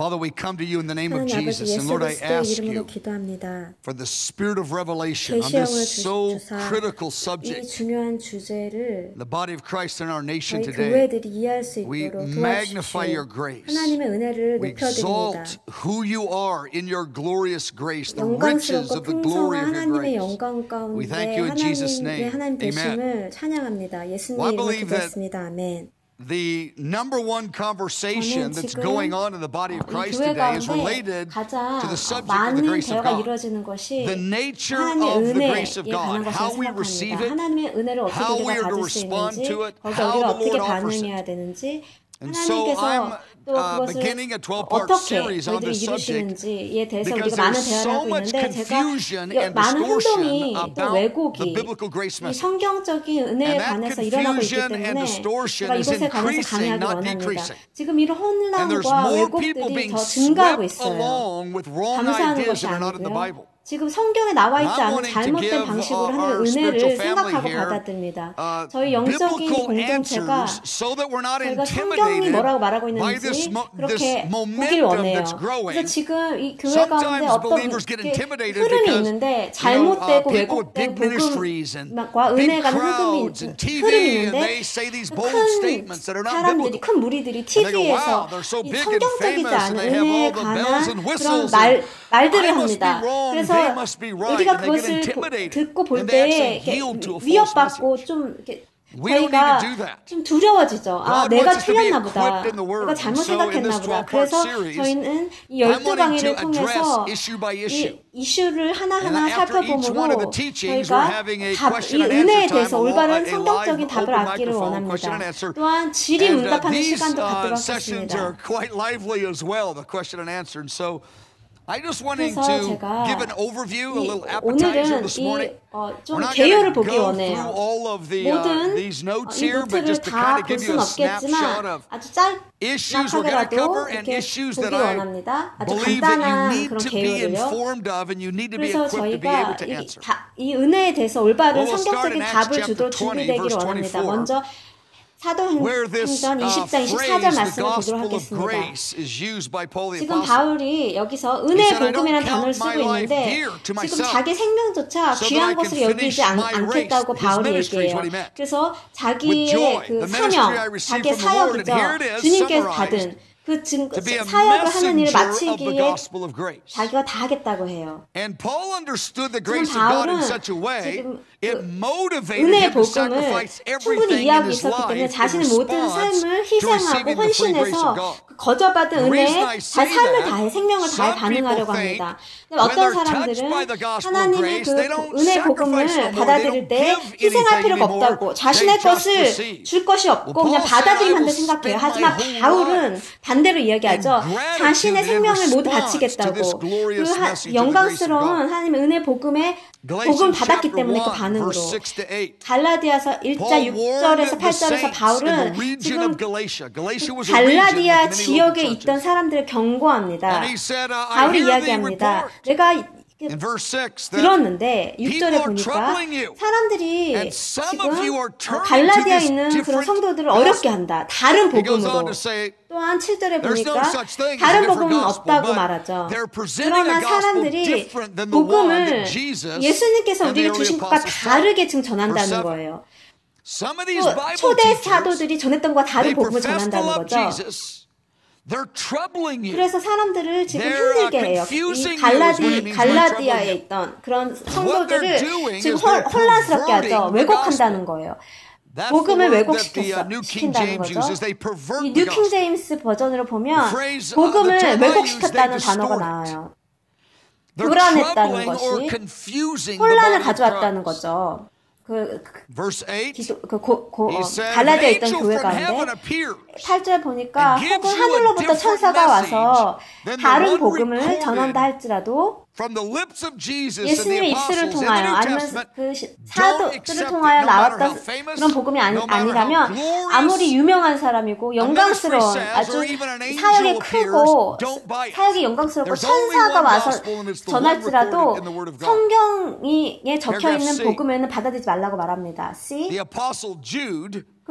Father, we come to you in the name of 하나님 아버지 Jesus, and 예수 Lord, I 그리스도의 ask 이름으로 you 기도합니다. for the spirit of revelation on 계시형을 this so 주사 critical 이 subject, 중요한 주제를 the body of Christ in our nation 저희 today. 교회들이 이해할 수 We 있도록 magnify your 도와주십시오. grace. 하나님의 은혜를 We 높여드립니다. exalt who you are in your glorious grace, the riches 영광스럽고 of the glory 풍성한 of your 하나님의 grace. 영광 We thank 가운데 you in Jesus' 하나님의 name. 하나님 Amen. 되심을 찬양합니다. 예수님의 Well, I 이름으로 believe that 기도했습니다. 아멘. the number one conversation that's going on in the body of 이 Christ 교회 today is 가운데 related 가장 to the subject of the 많은 grace of 대화가 God. 이루어지는 것이 The nature 하나님의 of the 은혜에 grace of 관한 God, 것을 how we receive 생각합니다. it, 하나님의 은혜를 how 어떻게 we 우리가 are to 받을 수 respond 있는지, to it, 거기에 how 우리가 the 어떻게 Lord offers it. 반응해야 되는지, And so 하나님께서 I'm 또 그것을 beginning a 12-part 어떻게 series on 저희들이 this subject 이루시는지에 대해서 because 우리가 많은 there's 대화를 so 하고 much 있는데 제가 confusion and 많은 distortion 혼동이 또 about the 왜곡이 biblical grace 이 message. 성경적인 And 은혜에 that 관해서 일어나고 있기 confusion and 때문에 distortion 제가 is 이것에 관해서 increasing, 강의하기 not 원합니다. decreasing. 지금 이런 And there's 혼란과 more people 왜곡들이 being 더 증가하고 swept 있어요. along with wrong 감사하는 ideas 것이 that are not in the 아니고요. Bible. 지금 성경에 나와 And 있지 I'm 않은 wanting to 잘못된 give 방식으로 our 하나님의 spiritual 은혜를 family 생각하고 here 받아들입니다. 저희 영적인 biblical 공동체가 answers so that we're not 저희가 성경이 intimidated 뭐라고 말하고 by this 있는지 그렇게 보길 momentum 원해요. that's growing. 그래서 지금 이 교회 가운데 Sometimes 어떤 believers get intimidated 흐름이 because 있는데 잘못되고 people with big 왜곡된 ministries and 복음과 big 은혜가 crowds and TV 흐름이 and 있는데 they say these bold 큰 statements that are not 사람들이 biblical. 큰 무리들이 And they go, wow, TV에서 they're so 이 big and 성경적이지 famous and 않은 they have 은혜에 all the bells and 관한 그런 whistles 말들을 I must be 합니다. wrong, 그래서 they must be right, 우리가 and they get 그것을 intimidated. 듣고 볼 And they 때 actually yield to a false 위협받고 message. 좀 이렇게 We don't need 저희가 to do that. 좀 두려워지죠. 아, God 내가 wants us to be 틀렸나 보다. equipped in the Word. 내가 잘못 And so in 생각했나 this 보다. 12-part 그래서 series, 저희는 이 I'm 12강의를 wanting to address 통해서 issue by issue. 이 이슈를 하나하나 And after each one of the 살펴봄으로 teachings, we're 저희가 having a 이 question and 은혜에 answer 대해서 time, 올바른 a live 성경적인 답을 open 얻기를 microphone question and 원합니다. answer. 또한 질의 And 응답하는 these 시간도 갖도록 sessions are 하겠습니다. quite lively as well, the question and answer. And so I just wanting 그래서 to 제가 give an overview, a little appetizer 오늘은 this morning. 좀 We're not 개요를 going to 보기 go 원해요. through all of 모든 these notes 이 here, but 노트를 just to 다 kind of 볼 give you 수는 a snapshot 없겠지만 of 아주 issues we're going to 짤막하게라도 cover and 이렇게 issues that 보기 I 원합니다. 아주 believe that you 간단한 need 그런 to be 개요를요. informed of and you need to be 그래서 equipped to be able 저희가 to answer. 이 은혜에 대해서 올바른 Well, we'll start 성경적인 in Acts 답을 chapter 주도록 20, 준비되기를 verse 원합니다. 24, 먼저 where this 사도행전 20장 24절 phrase, the 말씀을 보도록 gospel of 하겠습니다. grace, is used by Paul the 지금 apostle. 바울이 여기서 He 은혜의 said, I don't 복음이라는 count 단어를 my 쓰고 life 있는데 dear to 지금 myself, 자기 생명조차 so that I 귀한 can 것으로 finish 여기지 my 않겠다고 race. His 바울이 ministry is 얘기해요. what he meant. 그래서 With 자기의 joy. 그 The ministry I 사명, received 자기의 from the Lord, and 사역이죠. here it is 주님께서 summarized. 받은 그 To be a 사역을 하는 일을 messenger of the 마치기에 gospel of grace. 자기가 다 하겠다고 해요. And Paul understood the 지금 grace of God in 바울은 such a way 지금 it 그 motivated 은혜의 him to 복음을 sacrifice 충분히 everything in 이해하고 his 있었기 때문에 life in 자신의 모든 response 삶을 to 희생하고 receiving the free grace of 헌신해서 God. 그 거저받은 The reason 은혜에 I 자 say 삶을 that, 다해 생명을 다해 some 반응하려고 people think 합니다. 근데 when 어떤 they're 사람들은 touched by the gospel of 하나님의 grace, 그 they don't 은혜 sacrifice no 복음을 more, they 받아들일 don't 때 give 희생할 anything 필요가 anymore, 없다고 they 자신의 just 것을 receive. 줄 것이 없고 Well, 그냥 Paul said, I 받아들이면 will 한다 생각해요. spend my 하지만 whole 바울은 life 반대로 이야기하죠. in 자신의 gratitude 생명을 and in 모두 response to this 바치겠다고 glorious 그 message of the grace of 영광스러운 God. 하나님의 은혜 복음에 복음 Galatians 받았기 chapter 때문에 그 1, 반응으로 verse 6 to 8. 갈라디아서 1장 Paul 6절에서 warned the 8절에서 saints in the 바울은 region 지금 of Galatia. Galatia was a region with 갈라디아 many local 지역에 있던 churches. 사람들을 경고합니다. And he said, I 바울이 hear the 이야기합니다. report 내가 in verse 6 that 들었는데 people 6절에 are 보니까 troubling you. 사람들이 And some of you are 지금 turning 갈라디아에 to this 있는 그런 different 성도들을 gospel. 어렵게 한다. 다른 He goes on 복음으로. to say, 또한 7절에 there's no 보니까 such thing as a 다른 different 복음은 gospel, 없다고 but 말하죠. they're presenting 그러나 a gospel 사람들이 different than the one 복음을 that Jesus 예수님께서 and the 우리에게 early 주신 것과 apostles taught. 다르게 지금 전한다는 Verse 7. 거예요. Some of these 또 Bible 초대 teachers, 사도들이 전했던 것과 다른 they 복음을 profess to 전한다는 love 거죠. Jesus. They're troubling you. 그래서 사람들을 지금 They're, 힘들게 해요. confusing 이 you is what it means by 갈라디아에 troubling 있던 그런 What they're 성도들을 doing 지금 is they're 혼란스럽게 하죠. perverting the 왜곡한다는 거예요. That's the 복음을 word that the New King 왜곡시킨다는 James 거죠. uses. They pervert 이 the 뉴킹 gospel. 제임스 버전으로 보면 The phrase, 복음을 the term I use, 왜곡시켰다는 they 단어가 distort it. 나와요. They're 교란했다는 troubling or 것이 confusing the 혼란을 body of 가져왔다는 Christ. 거죠. Verse 8, 그 he said, an 갈라디아에 있던 angel 교회 from heaven 가운데 appears 8절 보니까 and gives 혹은 you a 하늘로부터 different 천사가 와서 message than the 다른 one 복음을 recorded 전한다 할지라도 from the lips of Jesus and the 예수님의 입술을 apostles in the 통하여 New 아니면 Testament. 그 Don't 사도들을 accept 통하여 it, no matter how 나왔던 famous, 그런 복음이 no matter how 아니라면 glorious, 아무리 유명한 사람이고 영광스러운 ministry says, 아주 or even an angel 사역이 appears, 크고 don't buy it. 사역이 영광스럽고 There's only 천사가 one 와서 gospel, and it's the one 전할지라도 recorded in the Word of God. 성경에 적혀 Paragraph 있는 C. 복음에는 받아들이지 말라고 말합니다. C. The apostle Jude, 그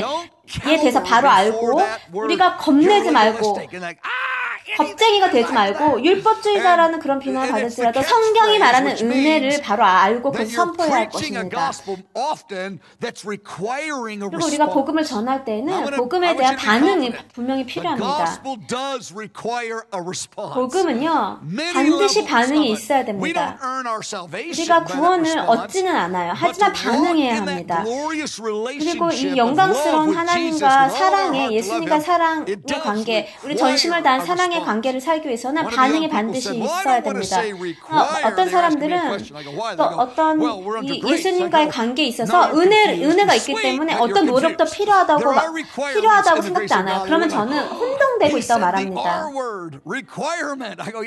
얘에 대해서 바로 알고 우리가 겁내지 말고 겁쟁이가 되지 말고 율법주의자라는 그런 비난을 받을지라도 성경이 말하는 은혜를 바로 알고 그 선포해야 할 것입니다. 그리고 우리가 복음을 전할 때에는 복음에 대한 반응이 분명히 필요합니다. 복음은요, 반드시 반응이 있어야 됩니다. 우리가 구원을 얻지는 않아요. 하지만 반응해야 합니다. 그리고 이 영광스러운 하나님과 사랑의, 예수님과 사랑의 관계, 우리 전심을 다한 사랑의 관계를 살기 위해서는 반응이 반드시 있어야 됩니다. 어떤 사람들은 또 어떤 이 예수님과의 관계에 있어서 은혜가 있기 때문에 어떤 노력도 필요하다고 생각지 않아요. 그러면 저는 혼동되고 있다고 말합니다.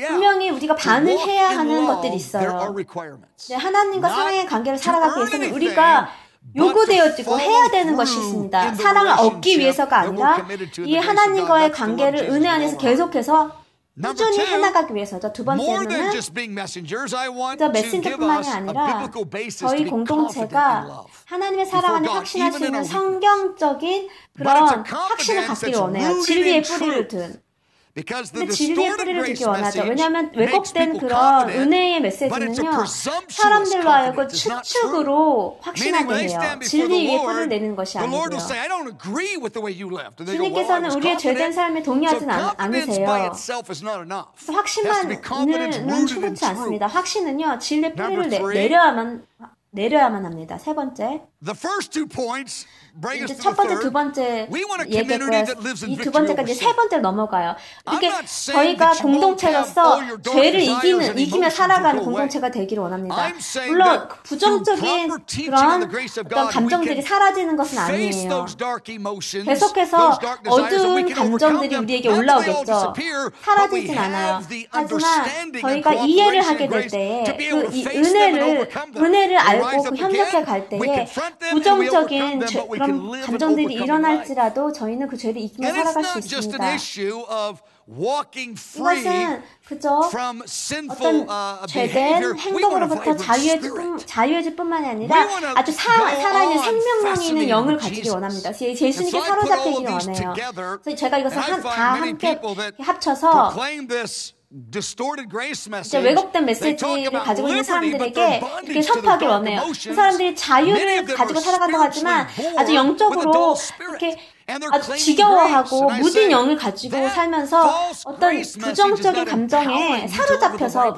분명히 우리가 반응해야 하는 것들이 있어요. 네, 하나님과 사랑의 관계를 살아가기 위해서는 우리가 요구되어지고 해야 되는 것이 있습니다. 사랑을 얻기 위해서가 아니라 이 하나님과의 관계를 은혜 안에서 계속해서 꾸준히 해나가기 위해서죠. 두 번째는 저 메신저뿐만이 아니라 저희 공동체가 하나님의 사랑을 확신할 수 있는 성경적인 그런 확신을 갖기를 원해요. 진리의 뿌리를 둔. 근데 진리의 뿌리를 두기 원하죠. 왜냐하면 왜곡된 그런 은혜의 메시지는요, 사람들로 하여금 추측으로 확신하게 해요. 진리 위에 뿌리를 내리는 것이 아니고요. 주님께서는 우리의 죄된 삶에 동의하진 않으세요. 그래서 확신만은 충분치 않습니다. 확신은요, 진리의 뿌리를 내려야만 합니다. 세 번째. 이제 첫 번째, 두 번째 얘기했고요. 이 두 번째가 이제 세 번째로 넘어가요. 이게 저희가 공동체로서 죄를 이기며 살아가는 공동체가 되기를 원합니다. 물론 부정적인 그런 어떤 감정들이 사라지는 것은 아니에요. 계속해서 어두운 감정들이 우리에게 올라오겠죠. 사라지진 않아요. 하지만 저희가 이해를 하게 될 때에 이 은혜를 알고 그 협력해 갈 때에 부정적인 그런 감정들이 일어날지라도 저희는 그 죄를 이기며 살아갈 수 있습니다. 이것은 그저 어떤 죄된 행동으로부터 자유해질 뿐만이 아니라 아주 살아있는 생명력이 있는 영을 가지기 원합니다. 예수님께 사로잡히기 원해요. 그래서 제가 이것을 다 함께 합쳐서 이제 왜곡된 메시지를 가지고 있는 사람들에게 이렇게 선포하기 원해요. 그 사람들이 자유를 가지고 살아간다고 하지만 아주 영적으로 이렇게 아주 지겨워하고 무딘 영을 가지고 살면서 어떤 부정적인 감정에 사로잡혀서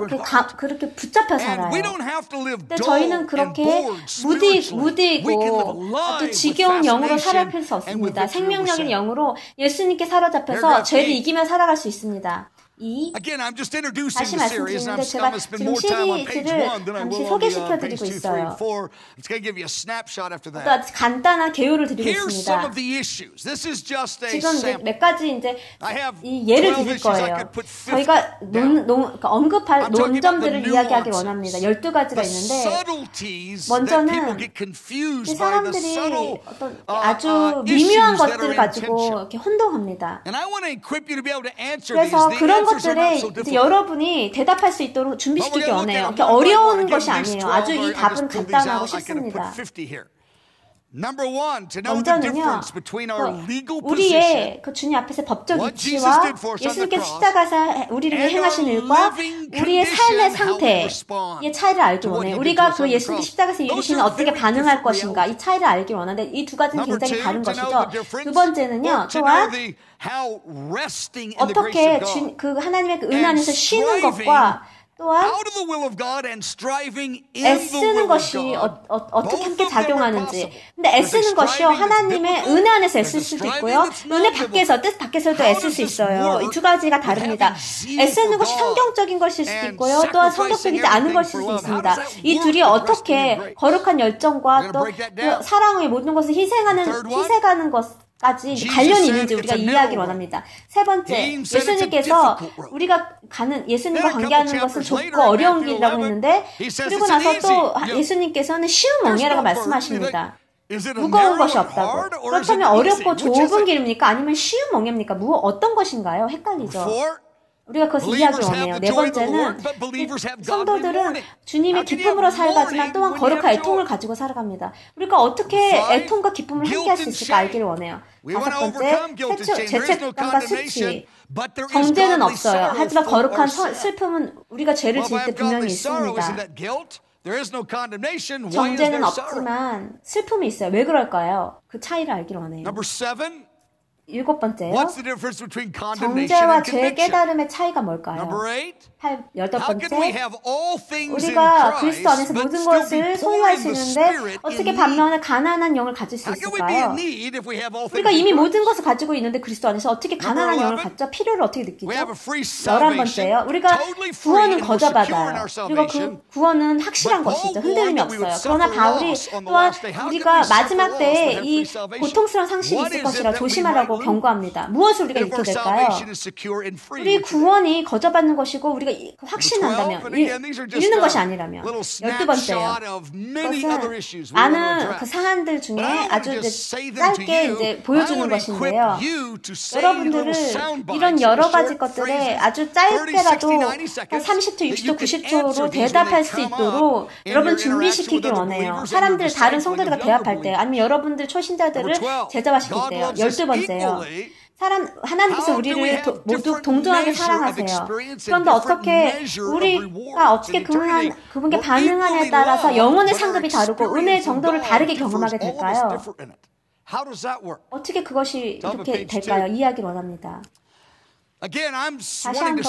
그렇게 붙잡혀 살아요. 근데 저희는 그렇게 무디고 또 지겨운 영으로 살아갈 수 없습니다. 생명력인 영으로 예수님께 사로잡혀서 죄를 이기며 살아갈 수 있습니다. 다시 말씀드리는데 제가 지금 시리즈를 잠시 소개시켜드리고 있어요. 또 아주 간단한 개요를 드리고 있습니다. 지금 이제 몇 가지 이제 이 예를 드릴 거예요. 저희가 언급할 논점들을 이야기하기 원합니다. 12가지가 있는데 먼저는 이 사람들이 어떤 아주 미묘한 것들을 가지고 이렇게 혼동합니다. 그래서 그런 것들에 이제 여러분이 대답할 수 있도록 준비시키기 원해요. 이렇게 어려운 것이 아니에요. 아주 이 답은 간단하고 쉽습니다. 먼저는요, 우리의 그 주님 앞에서 법적 위치와 예수님께서 십자가에서 우리를 위해 행하신 일과 우리의 삶의 상태의 차이를 알기 원해요. 우리가 그 예수님 십자가에서 이루시는 어떻게 반응할 것인가, 이 차이를 알기 원하는데 이 두 가지는 굉장히 다른 것이죠. 두 번째는요, 또한 어떻게 그 하나님의 그 은 안에서 쉬는 것과 또한 애쓰는 것이 어떻게 함께 작용하는지. 근데 애쓰는 것이요, 하나님의 은혜 안에서 애쓸 수도 있고요, 은혜 밖에서, 뜻 밖에서도 애쓸 수 있어요. 이 두 가지가 다릅니다. 애쓰는 것이 성경적인 것일 수도 있고요, 또한 성경적이지 않은 것일 수도 있습니다. 이 둘이 어떻게 거룩한 열정과 또 그 사랑의 모든 것을 희생하는 것까지 관련이 있는지 우리가 이해하기를 원합니다. 세 번째, 예수님께서 우리가 예수님과 관계하는 것은 좁고 어려운 길이라고 했는데, 그리고 나서 또 예수님께서는 쉬운 멍에라고 말씀하십니다. 무거운 것이 없다고. 그렇다면 어렵고 좁은 길입니까? 아니면 쉬운 멍에입니까? 어떤 것인가요? 헷갈리죠. 우리가 그것을 이야기를 원해요. 네 번째는 성도들은 주님의 기쁨으로 살아가지만 또한 거룩한 애통을 가지고 살아갑니다. 우리가 어떻게 애통과 기쁨을 함께 할 수 있을까 알기를 원해요. 다섯 번째, 죄책감과 수치. 정죄는 없어요. 하지만 거룩한 슬픔은 우리가 죄를 지을 때 분명히 있습니다. 정죄는 없지만 슬픔이 있어요. 왜 그럴까요? 그 차이를 알기를 원해요. 일곱 번째요. 정죄와 죄의 깨달음의 차이가 뭘까요? 여덟 번째, 우리가 그리스도 안에서 모든 것을 소유할 수 있는데 어떻게 반면에 가난한 영을 가질 수 있을까요? 우리가 이미 모든 것을 가지고 있는데 그리스도 안에서 어떻게 가난한 영을 갖죠? 필요를 어떻게 느끼죠? 11번째요. 우리가 구원은 거저받아요. 그리고 그 구원은 확실한 것이죠. 흔들림이 없어요. 그러나 바울이 또한 우리가 마지막 때에 이 고통스러운 상실이 있을 것이라 조심하라고 경고합니다. 무엇을 우리가 잃게 될까요? 우리 구원이 거저받는 것이고 우리가 확신한다면 잃는 것이 아니라면. 12번째요. 그것은 많은 그 사안들 중에 아주 짧게 이제 보여주는 것인데요. 여러분들은 이런 여러 가지 것들에 아주 짧게라도 한 30초, 60초, 90초로 대답할 수 있도록 여러분 준비시키길 원해요. 사람들, 다른 성도들과 대답할 때 아니면 여러분들 초신자들을 제자화시킬 때요. 12번째요. 하나님께서 우리를 모두 동등하게 사랑하세요. 그런데 어떻게 우리가 어떻게 그분께 반응하냐에 따라서 영혼의 상급이 다르고 은혜의 정도를 다르게 경험하게 될까요? 어떻게 그것이 이렇게 될까요? 이해하기를 원합니다. 다시 한번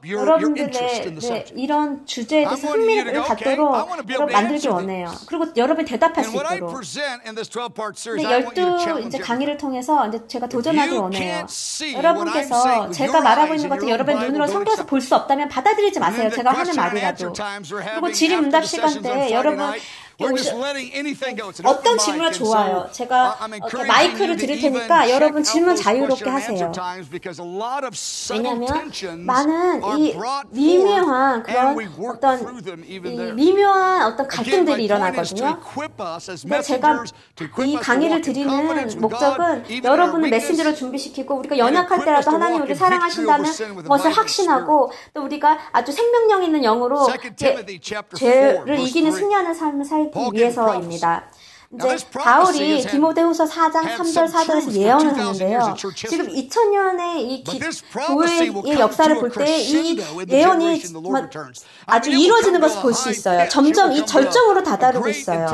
여러분들의 이런 주제에 대해서 흥미를 갖도록 만들기 원해요. 그리고 여러분이 대답할 수 있도록. 근데 12 이제 강의를 통해서 이제 제가 도전하기 원해요. 여러분께서 제가 말하고 있는 것을 여러분의 눈으로 성경에서 볼 수 없다면 받아들이지 마세요. 제가 하는 말이라도. 그리고 질의응답 시간 때 여러분 어떤 질문이 좋아요. 제가 마이크를 드릴 테니까 여러분 질문 자유롭게 하세요. 왜냐하면 많은 이 미묘한 그런 어떤 갈등들이 일어나거든요. 근데 제가 이 강의를 드리는 목적은 여러분을 메신저로 준비시키고 우리가 연약할 때라도 하나님 우리를 사랑하신다는 것을 확신하고 또 우리가 아주 생명력 있는 영으로 죄를 이기는 승리하는 삶을 살기 위해서입니다. 이제 바울이 디모데후서 4장 3절 4절에서 예언을 하는데요. 지금 2000년의 이 교회의 역사를 볼 때 이 예언이 아주 이루어지는 것을 볼 수 있어요. 점점 이 절정으로 다다르고 있어요.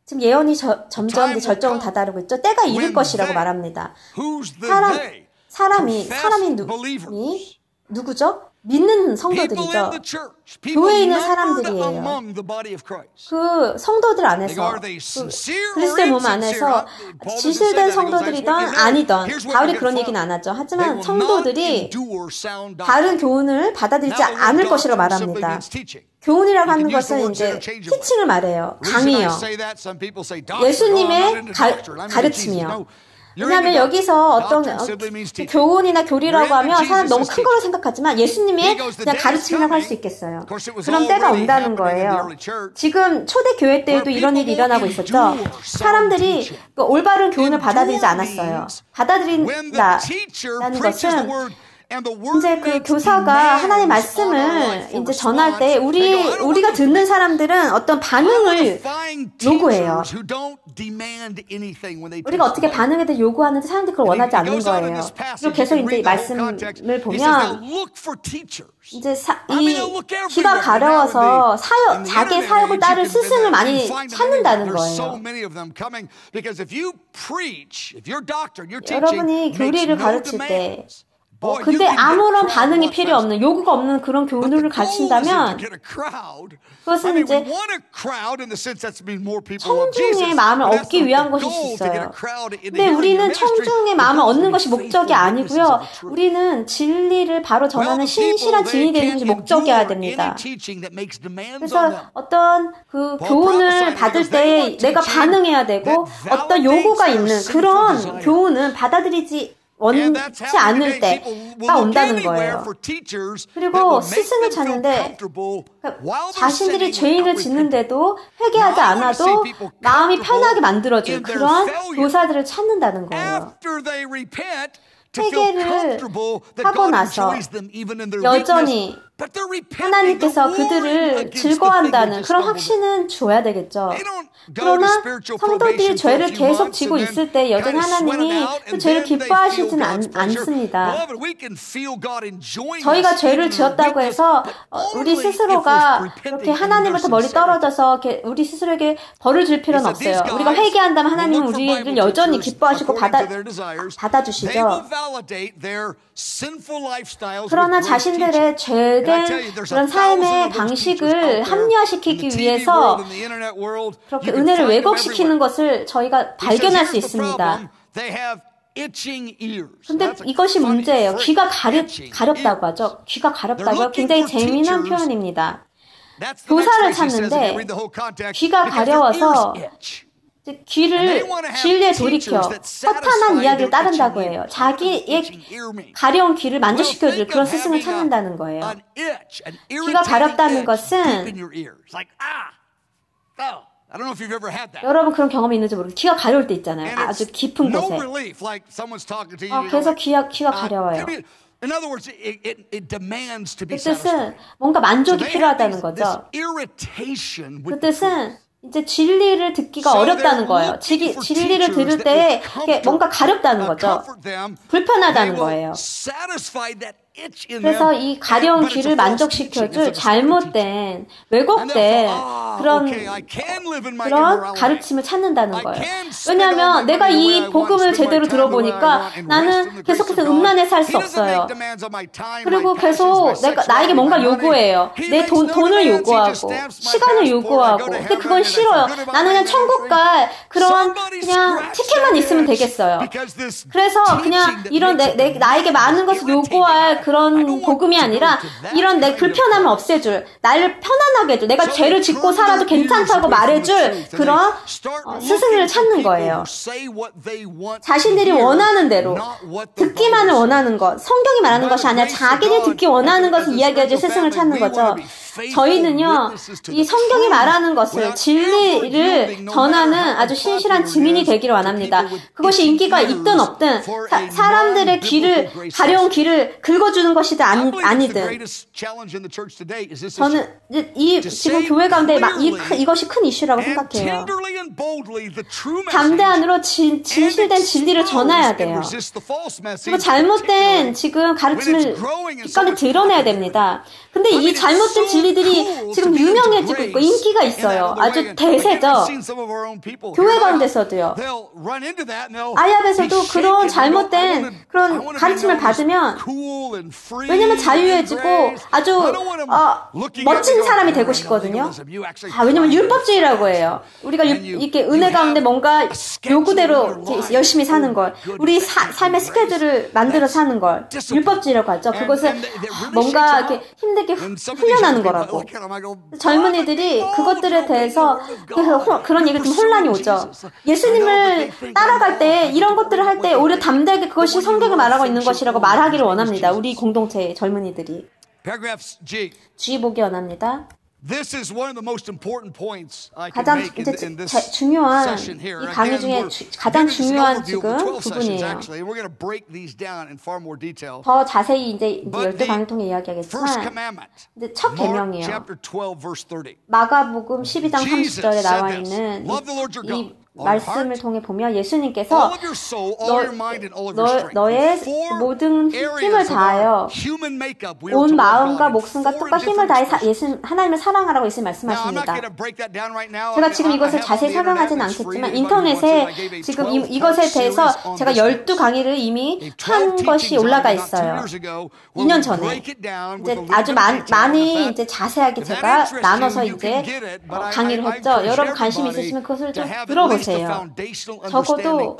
지금 예언이 점점 절정으로 다다르고 있죠. 때가 이를 것이라고 말합니다. 사람이 누구죠? 믿는 성도들이죠. 교회에 있는 사람들이에요. 그 성도들 안에서 그리스도의 몸 안에서 진실된 성도들이든 아니든 바울이 그런 얘기는 안 하죠. 하지만 성도들이 다른 교훈을 받아들이지 않을 것이라고 말합니다. 교훈이라고 하는 것은 이제 티칭을 말해요. 강의요. 예수님의 가르침이요. 왜냐하면 여기서 어떤 교훈이나 교리라고 하면 사람 너무 큰 거로 생각하지만 예수님의 그냥 가르침이라고 할 수 있겠어요. 그런 때가 온다는 거예요. 지금 초대교회 때에도 이런 일이 일어나고 있었죠. 사람들이 그 올바른 교훈을 받아들이지 않았어요. 받아들인다는 것은 이제 그 교사가 하나님의 말씀을 이제 전할 때 우리가 듣는 사람들은 어떤 반응을 요구해요. 우리가 어떻게 반응에 대해 요구하는데 사람들이 그걸 원하지 않는 거예요. 그리고 계속 이제 말씀을 보면 이제 귀가 가려워서 자기의 사역을 따를 스승을 많이 찾는다는 거예요. 여러분이 교리를 가르칠 때 근데 아무런 반응이 필요 없는, 요구가 없는 그런 교훈을 가르친다면 그것은 이제 청중의 마음을 얻기 위한 것일 수 있어요. 근데 우리는 청중의 마음을 얻는 것이 목적이 아니고요. 우리는 진리를 바로 전하는 신실한 증인이 되는 것이 목적이어야 됩니다. 그래서 어떤 그 교훈을 받을 때 내가 반응해야 되고 어떤 요구가 있는 그런 교훈은 받아들이지 원치 않을 때가 온다는 거예요. 그리고 스승을 찾는데 자신들이 죄인을 짓는데도 회개하지 않아도 마음이 편하게 만들어준 그런 교사들을 찾는다는 거예요. 회개를 하고 나서 여전히 하나님께서 그들을 즐거워한다는 그런 확신은 줘야 되겠죠. 그러나 성도들이 죄를 계속 지고 있을 때 여전히 하나님이 그 죄를 기뻐하시지는 않습니다. 저희가 죄를 지었다고 해서 우리 스스로가 이렇게 하나님부터 멀리 떨어져서 우리 스스로에게 벌을 줄 필요는 없어요. 우리가 회개한다면 하나님은 우리를 여전히 기뻐하시고 받아주시죠. 그러나 자신들의 죄된 그런 삶의 방식을 합리화시키기 위해서 그렇게 은혜를 왜곡시키는 것을 저희가 발견할 수 있습니다. 근데 이것이 문제예요. 귀가 가렵다고 하죠. 귀가 가렵다고요. 굉장히 재미난 표현입니다. 교사를 찾는데 귀가 가려워서 귀를 진리에 돌이켜 허탄한 이야기를 따른다고 해요. 자기의 가려운 귀를 만족시켜줄 그런 스승을 찾는다는 거예요. 귀가 가렵다는 것은 여러분 그런 경험이 있는지 모르겠어요. 귀가 가려울 때 있잖아요. 아주 깊은 곳에. 계속 귀가 가려워요. 그 뜻은 뭔가 만족이 필요하다는 거죠. 그 뜻은 이제 진리를 듣기가 어렵다는 거예요. 진리를 들을 때 뭔가 가렵다는 거죠. 불편하다는 거예요. 그래서 이 가려운 귀를 만족시켜줄 잘못된, 왜곡된 그런 가르침을 찾는다는 거예요. 왜냐하면 내가 이 복음을 제대로 들어보니까 나는 계속해서 음란에 살 수 없어요. 그리고 계속 나에게 뭔가 요구해요. 내 돈을 요구하고 시간을 요구하고. 근데 그건 싫어요. 나는 그냥 천국 갈 그냥 티켓만 있으면 되겠어요. 그래서 그냥 이런 나에게 많은 것을 요구할 그런 복음이 아니라 이런 내 불편함을 없애줄, 나를 편안하게 해줄, 내가 죄를 짓고 살아도 괜찮다고 말해줄 그런 스승을 찾는 거예요. 자신들이 원하는 대로 듣기만을 원하는 것, 성경이 말하는 것이 아니라 자기를 듣기 원하는 것을 이야기해줄 스승을 찾는 거죠. 저희는요, 이 성경이 말하는 것을, 진리를 전하는 아주 신실한 증인이 되기를 원합니다. 그것이 인기가 있든 없든, 사람들의 가려운 귀를 긁어주는 것이든 아니든. 저는 지금 교회 가운데 이것이 큰 이슈라고 생각해요. 담대함으로 진실된 진리를 전해야 돼요. 그리고 잘못된 지금 가르침을 뒷감에 드러내야 됩니다. 근데 이 잘못된 진리들이 지금 유명해지고 있고 인기가 있어요. 아주 대세죠. 교회 가운데서도요. 아이앱에서도 그런 잘못된 그런 가르침을 받으면 왜냐면 자유해지고 아주 멋진 사람이 되고 싶거든요. 왜냐면 율법주의라고 해요. 우리가 이렇게 은혜 가운데 뭔가 요구대로 열심히 사는 걸, 우리 삶의 스케줄을 만들어 사는 걸 율법주의라고 하죠. 그것은 뭔가 이렇게 힘들게 훈련하는 거라고. 젊은이들이 그것들에 대해서 그런 얘기를 들으면 혼란이 오죠. 예수님을 따라갈 때 이런 것들을 할 때 오히려 담대하게 그것이 성경이 말하고 있는 것이라고 말하기를 원합니다. 우리 공동체의 젊은이들이. G 보기 원합니다. 가장 이제 중요한 이 강의 중에 가장 중요한 지금 부분이에요. 더 자세히 이제 12강을 통해 이야기하겠지만 이제 첫 계명이에요. 마가복음 12장 30절에 나와 있는 이 말씀을 통해 보면 예수님께서 너의 모든 힘을 다하여 온 마음과 목숨과 뜻과 힘을 다해 하나님을 사랑하라고 예수님 말씀하십니다. 제가 지금 이것을 자세히 설명하지는 않겠지만 인터넷에 지금 이것에 대해서 제가 12강의를 이미 한 것이 올라가 있어요. 2년 전에. 이제 아주 많이 이제 자세하게 제가 나눠서 이제 강의를 했죠. 여러분 관심 있으시면 그것을 좀 들어보세요. 적어도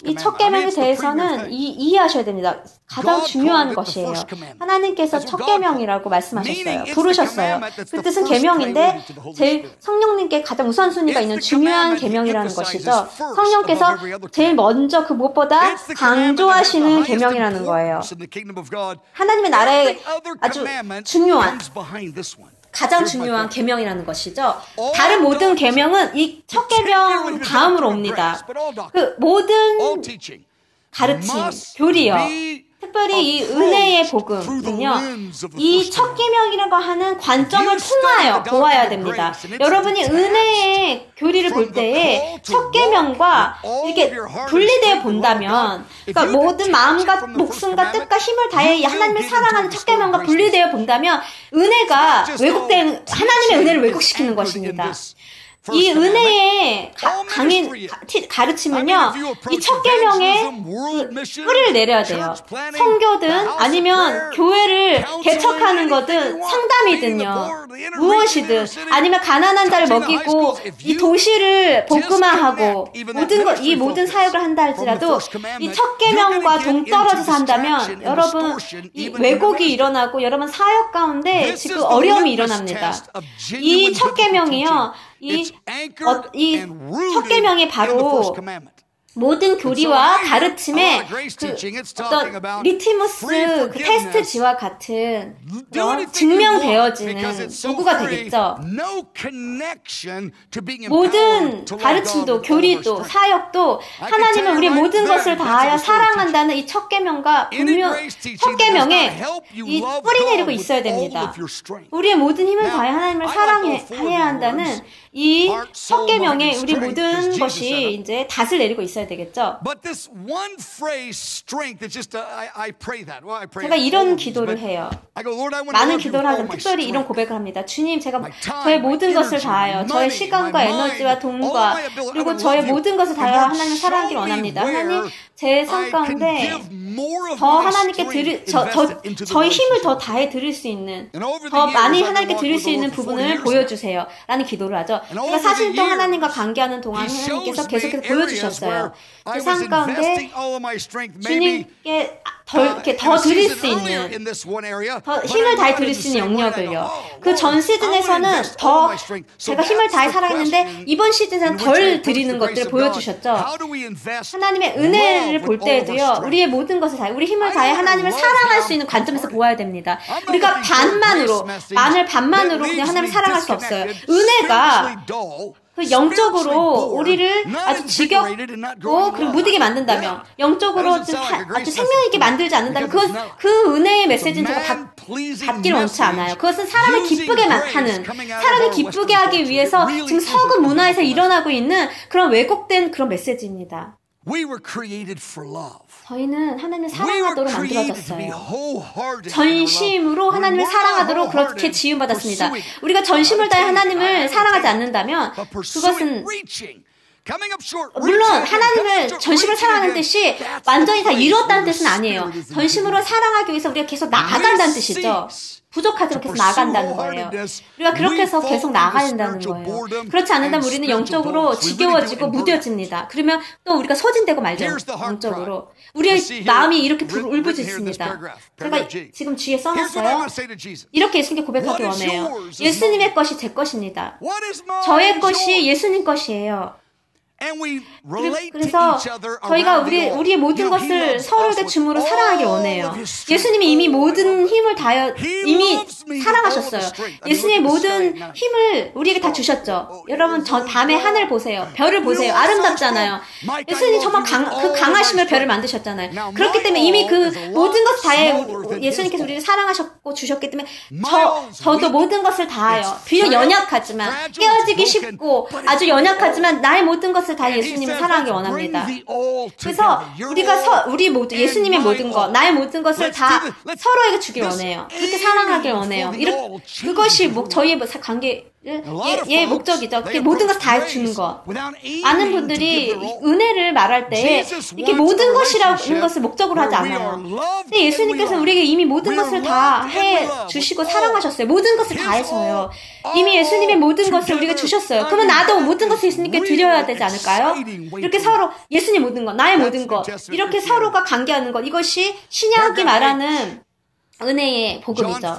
이 첫 계명에 대해서는 이해하셔야 됩니다. 가장 중요한 것이에요. 하나님께서 첫 계명이라고 말씀하셨어요. 부르셨어요. 그 뜻은 계명인데 제일 성령님께 가장 우선순위가 있는 중요한 계명이라는 것이죠. 성령께서 제일 먼저 그 무엇보다 강조하시는 계명이라는 거예요. 하나님의 나라에 아주 중요한 가장 중요한 계명이라는 것이죠. 다른 모든 계명은 이 첫 계명 다음으로 옵니다. 그 모든 가르침, 교리요. 특별히 이 은혜의 복음은요, 이 첫 계명이라고 하는 관점을 통하여 보아야 됩니다. 여러분이 은혜의 교리를 볼 때에 첫 계명과 이렇게 분리되어 본다면, 그러니까 모든 마음과 목숨과 뜻과 힘을 다해 하나님을 사랑하는 첫 계명과 분리되어 본다면, 은혜가 왜곡된 하나님의 은혜를 왜곡시키는 것입니다. 이 은혜의 가르침은요, 이 첫 계명의 뿌리를 내려야 돼요. 선교든 아니면 교회를 개척하는 거든 상담이든요, 무엇이든 아니면 가난한 자를 먹이고 이 도시를 복음화하고 이 모든 사역을 한다 할지라도 이 첫 계명과 동떨어져서 한다면 여러분 이 왜곡이 일어나고 여러분 사역 가운데 지금 어려움이 일어납니다. 이 첫 계명이요, 이 첫 계명이 바로 모든 교리와 가르침의 어떤 리티무스 테스트지와 같은 증명되어지는 도구가 되겠죠. 모든 가르침도 교리도 사역도 하나님은 우리의 모든 것을 다하여 사랑한다는 이 첫 계명과 첫 계명에 이 뿌리 내리고 있어야 됩니다. 우리의 모든 힘을 다하여 하나님을 사랑해야 한다는 이 첫 계명에 우리 모든 것이 이제 닷을 내리고 있어야 되겠죠. 제가 이런 기도를 해요. 많은 기도를 하지만 특별히 이런 고백을 합니다. 주님, 제가 저의 모든 것을 다하여 저의 시간과 에너지와 돈과 그리고 저의 모든 것을 다하여 하나님을 사랑하기를 원합니다. 하나님, 제 삶 가운데 더 하나님께 저의 힘을 더 다해 드릴 수 있는, 더 많이 하나님께 드릴 수 있는 부분을 보여주세요 라는 기도를 하죠. 제가 40년 동안 하나님과 관계하는 동안 하나님께서 계속해서 보여주셨어요. 그 삶 가운데 주님께 더 드릴 수 있는, 더 힘을 다해 드릴 수 있는 영역을요. 그 전 시즌에서는 더 제가 힘을 다해 살아갔는데 이번 시즌에는 덜 드리는 것들을 보여주셨죠. 하나님의 은혜를 볼 때에도요, 우리의 모든 것을 다해, 우리 힘을 다해 하나님을 사랑할 수 있는 관점에서 보아야 됩니다. 우리가 마늘 반만으로 그냥 하나님을 사랑할 수 없어요. 은혜가 그 영적으로 우리를 아주 지겹고 그리고 무디게 만든다면, 영적으로 아주 생명 있게 만들지 않는다면 그 은혜의 메시지는 제가 받기를 원치 않아요. 그것은 사람을 기쁘게 하는, 사람을 기쁘게 하기 위해서 지금 서구 문화에서 일어나고 있는 그런 왜곡된 그런 메시지입니다. 저희는 하나님을 사랑하도록 만들어졌어요. 전심으로 하나님을 사랑하도록 그렇게 지음받았습니다. 우리가 전심을 다해 하나님을 사랑하지 않는다면 그것은 물론 하나님을 전심으로 사랑하는 뜻이 완전히 다 이뤘다는 뜻은 아니에요. 전심으로 사랑하기 위해서 우리가 계속 나아간다는 뜻이죠. 부족하지만 계속 나아간다는 거예요. 우리가 그렇게 해서 계속 나아가야 된다는 거예요. 그렇지 않는다면 우리는 영적으로 지겨워지고 무뎌집니다. 그러면 또 우리가 소진되고 말죠. 영적으로. 우리의 마음이 이렇게 울부짖습니다. 제가 지금 뒤에 써놨어요. 이렇게 예수님께 고백하기 원해요. 예수님의 것이 제 것입니다. 저의 것이 예수님 것이에요. 그래서 저희가 우리의 모든 것을 서로에게 줌으로 사랑하길 원해요. 예수님이 이미 모든 힘을 다하여 이미 사랑하셨어요. 예수님의 모든 힘을 우리에게 다 주셨죠. 여러분, 밤에 하늘 보세요. 별을 보세요. 아름답잖아요. 예수님이 정말 그 강하심을 별을 만드셨잖아요. 그렇기 때문에 이미 그 모든 것을 다해 예수님께서 우리를 사랑하셨고 주셨기 때문에 저도 모든 것을 다하여, 비록 연약하지만, 깨어지기 쉽고 아주 연약하지만 나의 모든 것을 다 예수님을 사랑하기 원합니다. 그래서 우리 모두 예수님의 모든 것, 나의 모든 것을 다 서로에게 주길 원해요. 그렇게 사랑하길 원해요. 그것이 저희의 관계의 목적이죠. 그게 모든 것을 다 해주는 것. 많은 분들이 은혜를 말할 때 이렇게 모든 것이라는 것을 목적으로 하지 않아요. 근데 예수님께서는 우리에게 이미 모든 것을 다 해주시고 사랑하셨어요. 모든 것을 다 해서요. 이미 예수님의 모든 것을 우리에게 주셨어요. 그러면 나도 모든 것을 예수님께 드려야 되지 않을까요? 이렇게 서로 예수님 모든 것, 나의 모든 것, 이렇게 서로가 관계하는 것, 이것이 신약이 말하는 은혜의 복음이죠.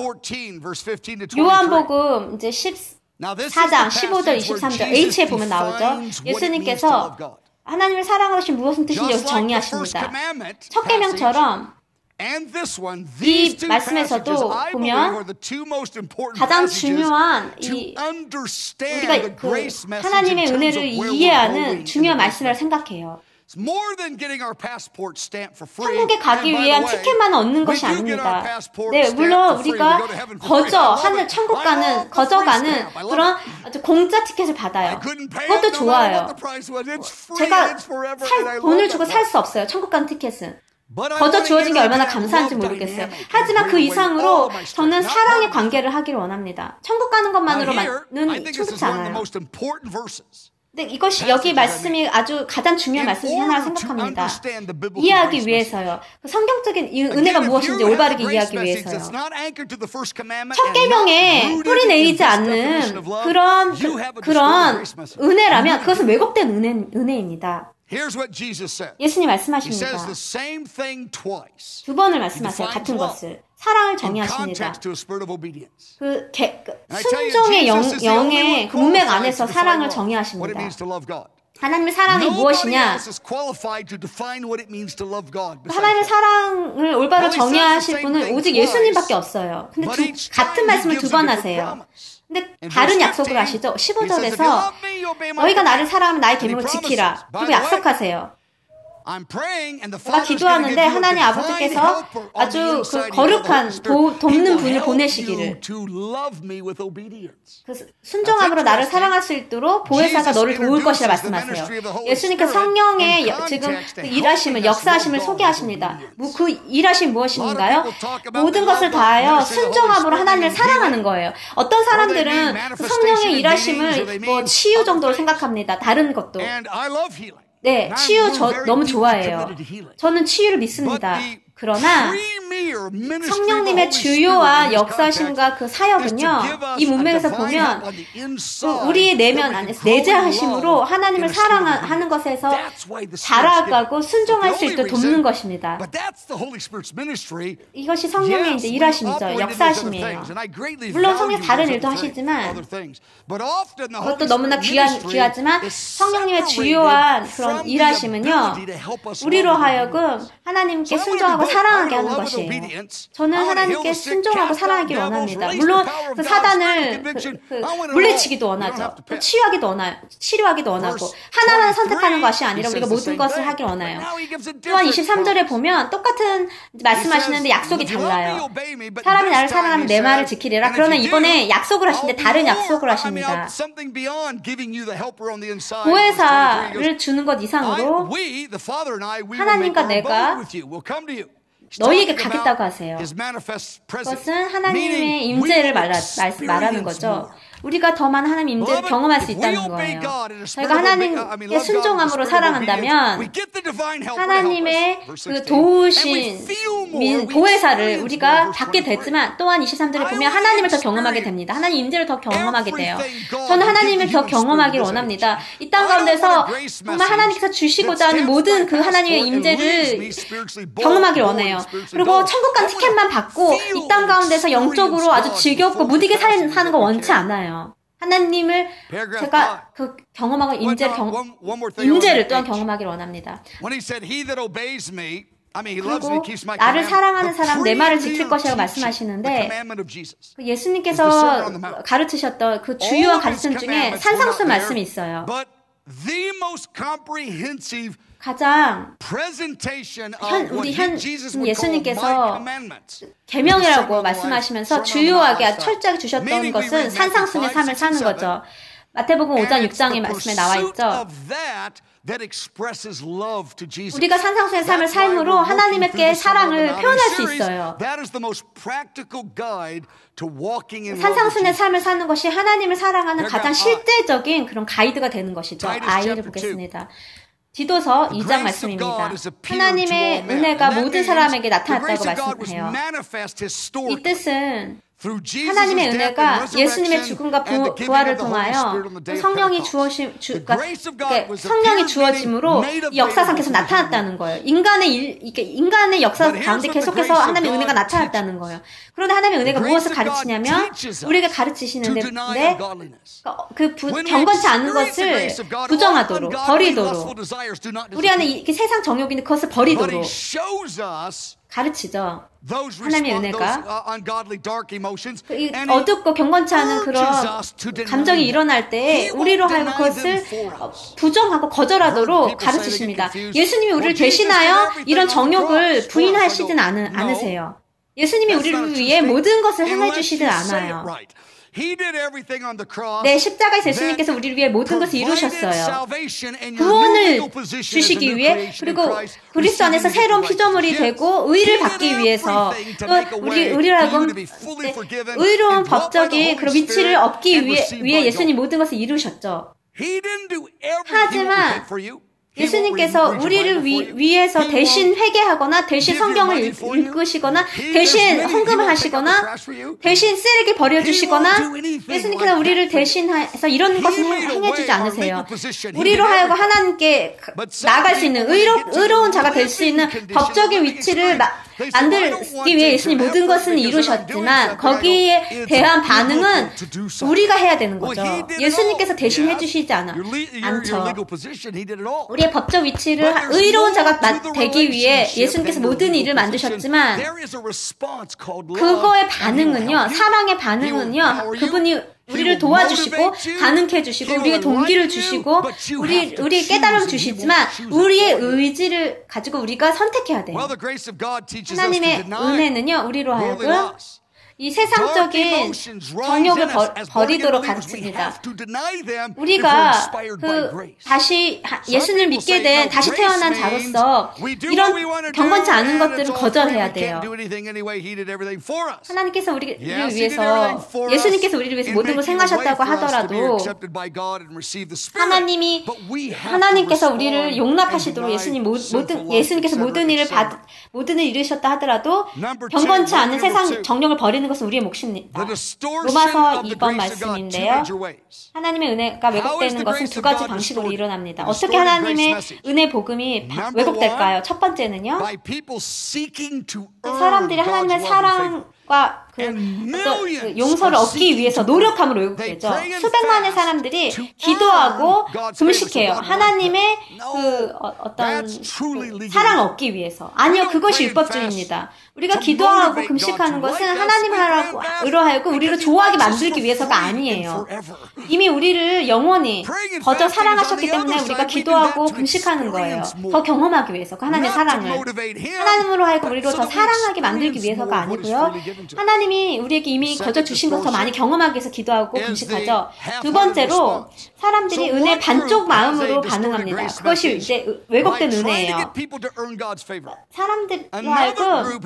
요한복음 이제 4장 15절 23절 H에 보면 나오죠. 예수님께서 하나님을 사랑하는 것이 무엇인 뜻인지 여기서 정의하십니다. 첫 계명처럼 이 말씀에서도 보면 가장 중요한 우리가 하나님의 은혜를 이해하는 중요한 말씀이라고 생각해요. 천국에 가기 위한 티켓만 얻는 것이 아닙니다. 네, 물론 우리가 거저가는 그런 아주 공짜 티켓을 받아요. 그것도 좋아요. 제가 돈을 주고 살 수 없어요. 천국 가는 티켓은. 거저 주어진 게 얼마나 감사한지 모르겠어요. 하지만 그 이상으로 저는 사랑의 관계를 하기를 원합니다. 천국 가는 것만으로는 충분치 않아요. 근데 이것이 여기 말씀이 아주 가장 중요한 말씀 중 하나라고 생각합니다. 이해하기 위해서요. 성경적인 은혜가 무엇인지 올바르게 이해하기 위해서요. 첫 계명에 뿌리 내리지 않는 그런 은혜라면 그것은 왜곡된 은혜입니다. 예수님 말씀하십니다. 두 번을 말씀하세요. 같은 것을. 사랑을 정의하십니다. 순종의 영의 문맥 안에서 사랑을 정의하십니다. 하나님의 사랑이 무엇이냐? 하나님의 사랑을 올바로 정의하실 분은 오직 예수님밖에 없어요. 근데 같은 말씀을 두 번 하세요. 근데 다른 약속을 하시죠. 15절에서 너희가 나를 사랑하면 나의 계명을 지키라. 그리고 약속하세요. 제가 기도하는데 하나님 아버지께서 아주 그 거룩한 돕는 분을 보내시기를 그 순종함으로 나를 사랑할 수 있도록 보혜사가 너를 도울 것이라 말씀하세요. 예수님께서 성령의 지금 그 일하심을 역사하심을 소개하십니다. 그 일하심이 무엇인가요? 모든 것을 다하여 순종함으로 하나님을 사랑하는 거예요. 어떤 사람들은 그 성령의 일하심을 뭐 치유 정도로 생각합니다. 다른 것도. 네, 치유 너무 좋아해요. 저는 치유를 믿습니다. 그러나 성령님의 주요한 역사심과 그 사역은요, 이 문맥에서 보면 우리의 내면 안에서 내재하심으로 하나님을 사랑하는 것에서 자라가고 순종할 수 있도록 돕는 것입니다. 이것이 성령의 이제 일하심이죠. 역사심이에요. 물론 성령 다른 일도 하시지만 그것도 너무나 귀하지만 성령님의 주요한 그런 일하심은요, 우리로 하여금 하나님께 순종하고 사랑하게 하는 것이에요. 저는 하나님께 순종하고 사랑하기 원합니다. 물론 그 사단을 물리치기도 원하죠. 치료하기도 원하고 하나만 선택하는 것이 아니라 우리가 모든 것을 하기 원해요. 또한 23절에 보면 똑같은 말씀하시는데 약속이 달라요. 사람이 나를 사랑하면 내 말을 지키리라. 그러나 이번에 약속을 하시는데 다른 약속을 하십니다. 보혜사를 주는 것 이상으로 하나님과 내가 너희에게 가겠다고 하세요. 그것은 하나님의 임재를 말하는 거죠. 우리가 더 많은 하나님의 임재를 경험할 수 있다는 거예요. 저희가 하나님께 순종함으로 사랑한다면 하나님의 그 도우신 보혜사를 우리가 받게 되지만 또한 23절에 보면 하나님을 더 경험하게 됩니다. 하나님 임재를 더 경험하게 돼요. 저는 하나님을 더 경험하기를 원합니다. 이 땅 가운데서 정말 하나님께서 주시고자 하는 모든 그 하나님의 임재를 경험하기를 원해요. 그리고 천국 간 티켓만 받고 이 땅 가운데서 영적으로 아주 즐겁고 무디게 사는 거 원치 않아요. 하나님을 제가 그 경험하고 임재를 또한 경험하기를 원합니다. 그리고 나를 사랑하는 사람 내 말을 지킬 것이라고 말씀하시는데 예수님께서 가르치셨던 그 주요한 가르침 중에 산상수 말씀이 있어요. 가장 우리 예수님께서 계명이라고 말씀하시면서 주요하게 철저하게 주셨던 것은 산상순의 삶을 사는 거죠. 마태복음 5장 6장의 말씀에 나와 있죠. 우리가 산상순의 삶을 삶으로 하나님께 사랑을 표현할 수 있어요. 산상순의 삶을 사는 것이 하나님을 사랑하는 가장 실제적인 그런 가이드가 되는 것이죠. 아이를 보겠습니다. 디도서 2장 말씀입니다. 하나님의 은혜가 모든 사람에게 나타났다고 말씀해요. 이 뜻은 하나님의 은혜가 예수님의 죽음과 부활을 통하여 성령이 주어짐으로 이 역사상 계속 나타났다는 거예요. 인간의 역사 가운데 계속해서 하나님의 은혜가 나타났다는 거예요. 그런데 하나님의 은혜가 무엇을 가르치냐면 우리에게 가르치시는데 그 경건치 않은 것을 부정하도록 버리도록 우리 안에 세상 정욕인데 그것을 버리도록 가르치죠. 하나님의 은혜가 이 어둡고 경건치 않은 그런 감정이 일어날 때 우리로 하여금 그것을 부정하고 거절하도록 가르치십니다. 예수님이 우리를 대신하여 이런 정욕을 부인하시진 않으세요. 예수님이 우리를 위해 모든 것을 행해주시진 않아요. 네, 십자가에서 예수님께서 우리를 위해 모든 것을 이루셨어요. 구원을 주시기 위해, 그리고 그리스도 안에서 새로운 피조물이 되고 의를 받기 위해서, 또 우리를 하여금 의로운 법적인 그런 위치를 얻기 위해 예수님 모든 것을 이루셨죠. 하지만 예수님께서 우리를 위해서 대신 회개하거나 대신 성경을 읽으시거나 대신 헌금을 하시거나 대신 쓰레기 버려주시거나 예수님께서 우리를 대신해서 이런 것을 행해주지 않으세요. 우리로 하여금 하나님께 나아갈 수 있는 의로운 자가 될 수 있는 법적인 위치를 만들기 위해 예수님 모든 것은 이루셨지만 거기에 대한 반응은 우리가 해야 되는 거죠. 예수님께서 대신 해주시지 않죠. 우리의 법적 위치를 의로운 자가 되기 위해 예수님께서 모든 일을 만드셨지만 그거의 반응은요, 사랑의 반응은요, 그분이 우리를 도와주시고 가능케 해주시고 우리의 동기를 주시고 우리의 깨달음을 주시지만 우리의 의지를 가지고 우리가 선택해야 돼요. 하나님의 은혜는요, 우리로 하여금 이 세상적인 정욕을 버리도록 가르칩니다. 우리가 다시 예수님을 믿게 된 다시 태어난 자로서 이런 경건치 않은 것들을 거절해야 돼요. 하나님께서 우리를 위해서, 예수님께서 우리를 위해서 모든 것을 행하셨다고 하더라도 하나님께서 우리를 용납하시도록 예수님께서 모든 일을 이루셨다 하더라도 경건치 않은 세상 정욕을 버리는 것은 우리의 몫입니다. 로마서 2번 말씀인데요. 하나님의 은혜가 왜곡되는 것은 두 가지 방식으로 일어납니다. 어떻게 하나님의 은혜 복음이 왜곡될까요? 첫 번째는요, 사람들이 하나님의 사랑과 용서를 얻기 위해서 노력함으로 왜곡되죠. 수백만의 사람들이 기도하고 금식해요. 하나님의 어떤 사랑을 얻기 위해서. 아니요, 그것이 율법주의입니다. 우리가 기도하고 금식하는 것은 하나님을 하여금 우리를 좋아하게 만들기 위해서가 아니에요. 이미 우리를 영원히 거저 사랑하셨기 때문에 우리가 기도하고 금식하는 거예요. 더 경험하기 위해서, 하나님의 사랑을. 하나님으로 하여금 우리를 더 사랑하게 만들기 위해서가 아니고요. 하나님이 우리에게 이미 거저 주신 것 더 많이 경험하기 위해서 기도하고 금식하죠. 두 번째로 사람들이 은혜 반쪽 마음으로 반응합니다. 그것이 이제 왜곡된 은혜예요. 사람들로 하여금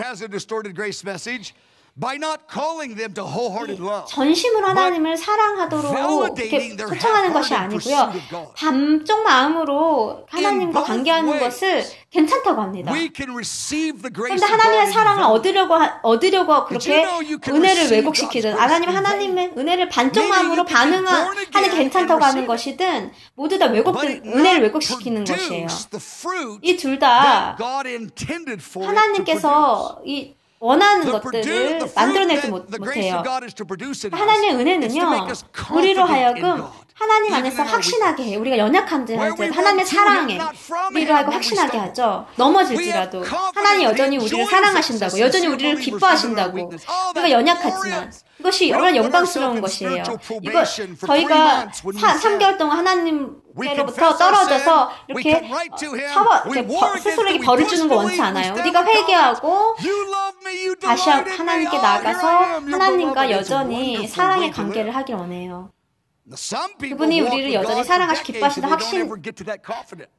전심으로 하나님을 사랑하도록 이렇게 초청하는 것이 아니고요. 반쪽 마음으로 하나님과 관계하는 것을 괜찮다고 합니다. 그런데 하나님의 사랑을 얻으려고 그렇게 은혜를 왜곡시키든 하나님의 은혜를 반쪽 마음으로 반응하는 게 괜찮다고 하는 것이든 모두 다 은혜를 왜곡시키는 것이에요. 이 둘 다 하나님께서 원하는 것들을 만들어내지 못해요. 하나님의 은혜는요, 우리로 하여금 하나님 안에서 확신하게 해요. 우리가 연약한지 하나님의 사랑에 우리로 하여금 확신하게 하죠. 넘어질지라도 하나님 여전히 우리를 사랑하신다고, 여전히 우리를 기뻐하신다고. 우리가 연약하지만 이것이 얼마나 영광스러운 것이에요. 저희가 3개월 동안 하나님께로부터 떨어져서 이렇게 스스로에게 벌을 주는 거 원치 않아요. 우리가 회개하고 다시 하나님께 나아가서 하나님과 여전히 사랑의 관계를 하길 원해요. 그분이 우리를 여전히 사랑하시고 기뻐하신다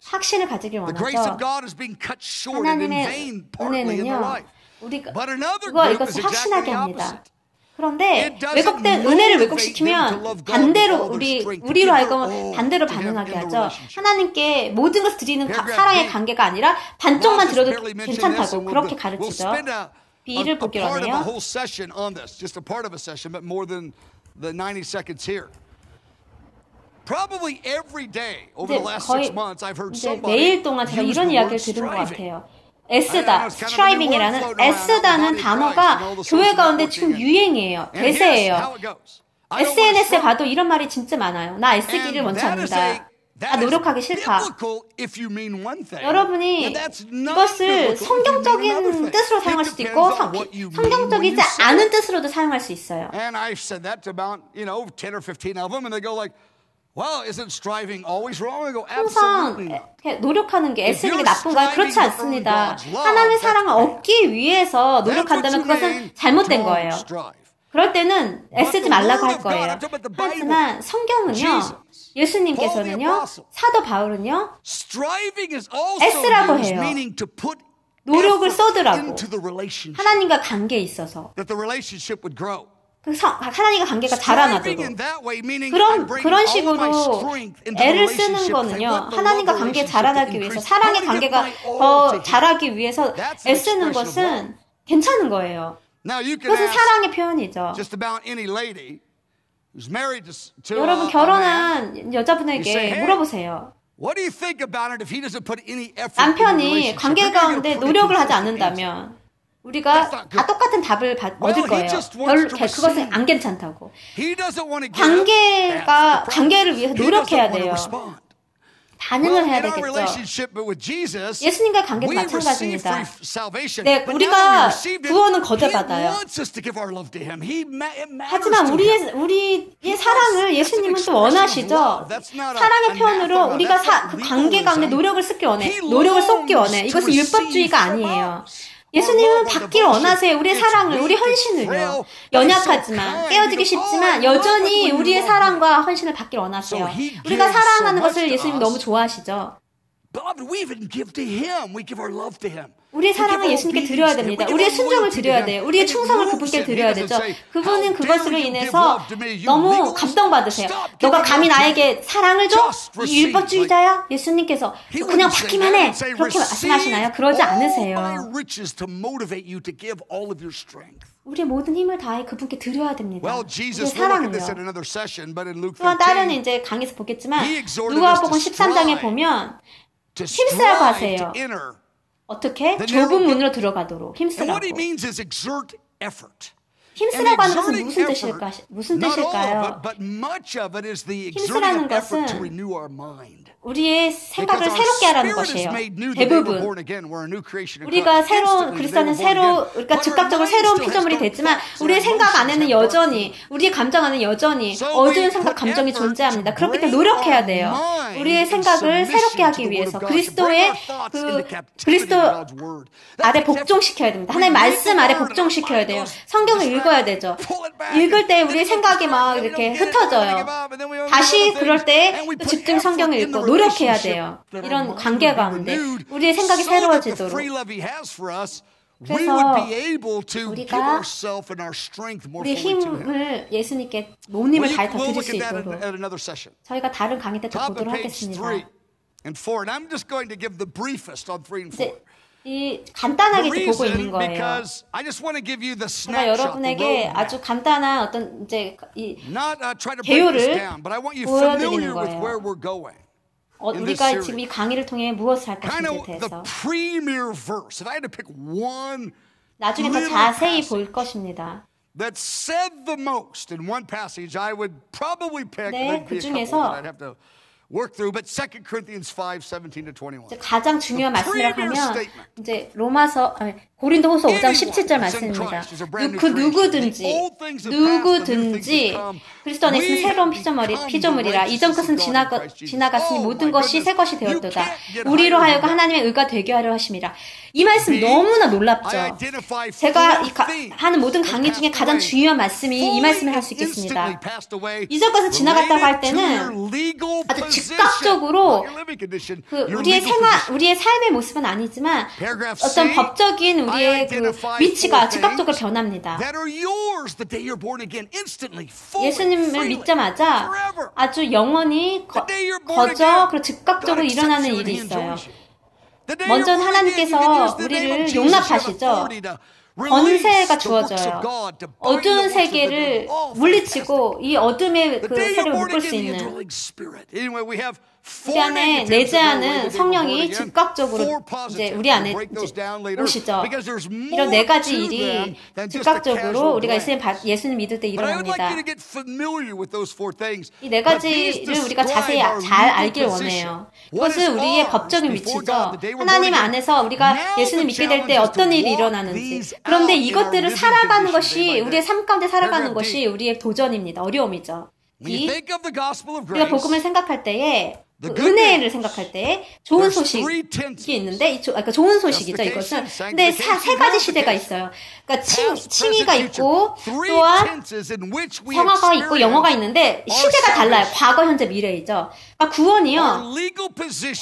확신을 가지길 원하죠. 하나님의 은혜는요, 우리가 이것을 확신하게 합니다. 그런데 왜곡된 은혜를 왜곡시키면 반대로 우리로 하여금 반대로 반응하게 하죠. 하나님께 모든 것을 드리는 사랑의 관계가 아니라 반쪽만 드려도 괜찮다고 그렇게 가르치죠. B를 보기로 하네요. 이제 매일 동안 제가 이런 이야기를 들은 것 같아요. 스트라이빙이라는 S다는 단어가 교회 가운데 지금 유행이에요. 대세예요. SNS에 봐도 이런 말이 진짜 많아요. 나 S기를 원치 않는다. 노력하기 싫다. 여러분이 이것을 성경적인 뜻으로 사용할 수도 있고 성경적이지 않은 뜻으로도 사용할 수 있어요. And I said that to about 10 or 15 of them, and they go like, "Well, isn't striving always wrong?" I go, "Absolutely not." 항상 노력하는 게 애쓰는 게 나쁜가요? 그렇지 않습니다. 하나님의 사랑을 얻기 위해서 노력한다면 그것은 잘못된 거예요. 그럴 때는 애쓰지 말라고 할 거예요. 하지만 성경은요, 예수님께서는요, 사도 바울은요, 애쓰라고 해요. 노력을 쏟으라고. 하나님과 관계에 있어서. 하나님과 관계가 자라나도록. 그런 식으로 애를 쓰는 거는요, 하나님과 관계 자라나기 위해서, 사랑의 관계가 더 자라기 위해서 애쓰는 것은 괜찮은 거예요. 그것은 사랑의 표현이죠. 여러분 결혼한 여자분에게 물어보세요. 남편이 관계 가운데 노력을 하지 않는다면 우리가 다 똑같은 답을 얻을 거예요. 그것은 안 괜찮다고. 관계를 위해서 노력해야 돼요. 반응을 해야 되겠죠. 예수님과 관계도 마찬가지입니다. 네, 우리가 구원은 거저받아요. 하지만 우리의 사랑을 예수님은 또 원하시죠. 사랑의 표현으로 우리가 그 관계 가운데 노력을 쏟기 원해. 이것은 율법주의가 아니에요. 예수님은 받길 원하세요. 우리의 사랑을, 우리 헌신을요. 연약하지만, 깨어지기 쉽지만 여전히 우리의 사랑과 헌신을 받길 원하세요. 우리가 사랑하는 것을 예수님이 너무 좋아하시죠. 우리의 사랑을 예수님께 드려야 됩니다. 우리의 순종을 드려야 돼요. 우리의 충성을 그분께 드려야 되죠. 그분은 그것으로 인해서 너무 감동받으세요. 너가 감히 나에게 사랑을 줘? 이 율법주의자야? 예수님께서 그냥 받기만 해. 그렇게 말씀하시나요? 그러지 않으세요. 우리의 모든 힘을 다해 그분께 드려야 됩니다. 우리의 사랑은요. 또한 다른 이제 강의에서 보겠지만 누가복음 13장에 보면 힘쓰라고 하세요. 어떻게? 좁은 문으로 들어가도록 힘쓰라고. 힘쓰라고 하는 것은 무슨 뜻일까요? 힘쓰라는 것은 우리의 생각을 새롭게 하라는 것이에요. 대부분. 우리가 그러니까 즉각적으로 새로운 피조물이 됐지만 우리의 생각 안에는 여전히, 우리의 감정 안에는 여전히 어두운 생각, 감정이 존재합니다. 그렇기 때문에 노력해야 돼요. 우리의 생각을 새롭게 하기 위해서 그리스도 아래 복종시켜야 됩니다. 하나님의 말씀 아래 복종시켜야 돼요. 성경을 읽어야 되죠. 읽을 때 우리의 생각이 막 이렇게 흩어져요. 다시 그럴 때 집중 성경을 읽고 노력해야 돼요. 이런 관계 가운데 우리의 생각이 새로워지도록. 그래서 우리가 우리의 힘을 예수님께 온 힘을 다해 드릴 수 있도록 저희가 다른 강의 때 또 보도록 하겠습니다. 이 간단하게 보고 있는 거예요. 제가 여러분에게 아주 간단한 어떤 이제 이 개요를 보여드리는 거예요. 우리가 지금 이 강의를 통해 무엇을 할 것인지에 대해서 나중에 더 자세히 볼 것입니다. 네, 그 중에서 가장 중요한 말씀이라고 하면 이제 고린도후서 5장 17절 말씀입니다. 그 누구든지 그리스도 안에 있으면 새로운 피조물이라 이전 것은 지나갔으니 모든 것이 새 것이 되었도다. 우리로 하여금 하나님의 의가 되게 하려 하심이라. 이 말씀 너무나 놀랍죠. 제가 하는 모든 강의 중에 가장 중요한 말씀이 이 말씀을 할 수 있겠습니다. 이전 것은 지나갔다고 할 때는 아주 즉각적으로 우리의 삶의 모습은 아니지만 어떤 법적인 우리의 그 위치가 즉각적으로 변합니다. 예수님을 믿자마자 아주 영원히 그리고 즉각적으로 일어나는 일이 있어요. 먼저 하나님께서 우리를 용납하시죠. 권세가 주어져요. 어두운 세계를 물리치고 이 어둠의 그 세력을 묶을 수 있는 우리 안에 내재하는 성령이 즉각적으로 이제 우리 안에 이제 오시죠. 이런 네 가지 일이 즉각적으로 우리가 예수님 믿을 때 일어납니다. 이 네 가지를 우리가 자세히 잘 알길 원해요. 그것은 우리의 법적인 위치죠. 하나님 안에서 우리가 예수님 믿게 될 때 어떤 일이 일어나는지. 그런데 이것들을 살아가는 것이 우리의 삶 가운데 살아가는 것이 우리의 도전입니다. 어려움이죠. 우리가 복음을 생각할 때에 그 은혜를 생각할 때 좋은 소식이 있는데, 그러니까 좋은 소식이죠, 이것은. 근데 세 가지 시대가 있어요. 그러니까 칭의가 있고, 또한 성화가 있고, 영어가 있는데, 시대가 달라요. 과거, 현재, 미래이죠. 그러니까 구원이요.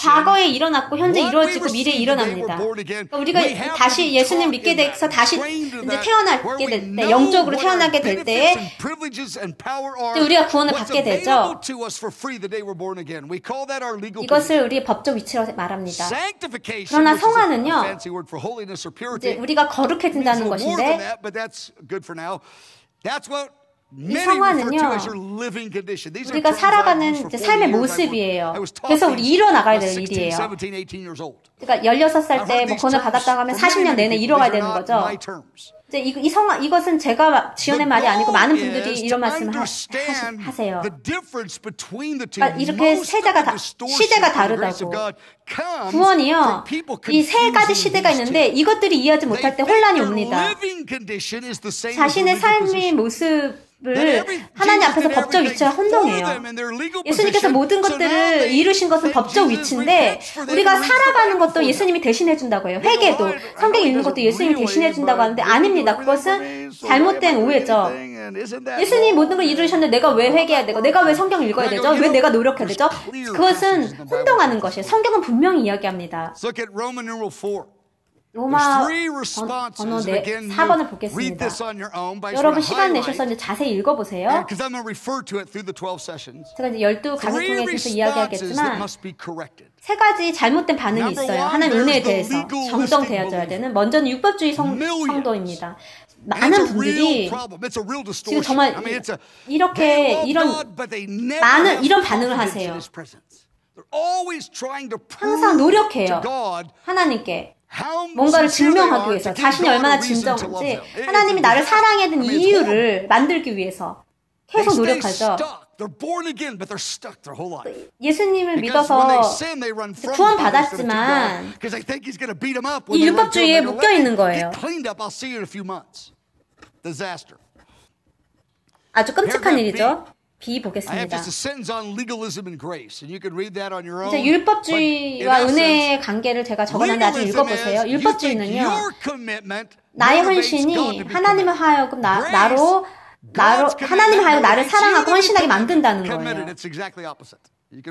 과거에 일어났고, 현재 이루어지고, 미래에 일어납니다. 그러니까 우리가 다시 예수님 믿게 돼서 다시 이제 태어나게 될 때, 영적으로 태어나게 될 때에, 우리가 구원을 받게 되죠. 이것을 우리의 법적 위치로 말합니다. 그러나 성화는요, 이제 우리가 거룩해진다는 것인데, 이 성화는요, 우리가 살아가는 이제 삶의 모습이에요. 그래서 우리 이뤄나가야 될 일이에요. 그러니까 16살 때 뭐 권을 받았다고 하면 40년 내내 이뤄가야 되는 거죠. 이제 이것은 제가 지어낸 말이 아니고 많은 분들이 이런 말씀을 하세요. 그러니까 이렇게 시대가 다르다고. 구원이요, 이 세 가지 시대가 있는데 이것들이 이해하지 못할 때 혼란이 옵니다. 자신의 삶의 모습을 하나님 앞에서 법적 위치와 혼동해요. 예수님께서 모든 것들을 이루신 것은 법적 위치인데 우리가 살아가는 것도 예수님이 대신해 준다고 해요. 회개도, 성경 읽는 것도 예수님이 대신해 준다고 하는데 아닙니다. 그것은 잘못된 오해죠. 예수님이 모든 걸 이루셨는데 내가 왜 회개해야 되고 내가 왜 성경 읽어야 되죠? 왜 내가 노력해야 되죠? 그것은 혼동하는 것이에요. 성경은 분명히 이야기합니다. 로마 번호 4번을 보겠습니다. 여러분 시간 내셔서 이제 자세히 읽어보세요. 제가 이제 12강을 통해서 이야기하겠지만 세 가지 잘못된 반응이 있어요. 하나님 은혜에 대해서 정정되어져야 되는. 먼저는 율법주의 성도입니다. 많은 분들이 지금 정말 이런 반응을 하세요. 항상 노력해요. 하나님께 뭔가를 증명하기 위해서, 자신이 얼마나 진정한지, 하나님이 나를 사랑해야 되는 이유를 만들기 위해서 계속 노력하죠. 예수님을 믿어서 구원받았지만 이 율법주의에 묶여있는 거예요. 아주 끔찍한 일이죠. B 보겠습니다. 이제 율법주의와 은혜의 관계를 제가 적어놨는데 아주 읽어보세요. 율법주의는요, 나의 헌신이 하나님을 하여금 하나님 하여금 나를 사랑하고 헌신하게 만든다는 거예요.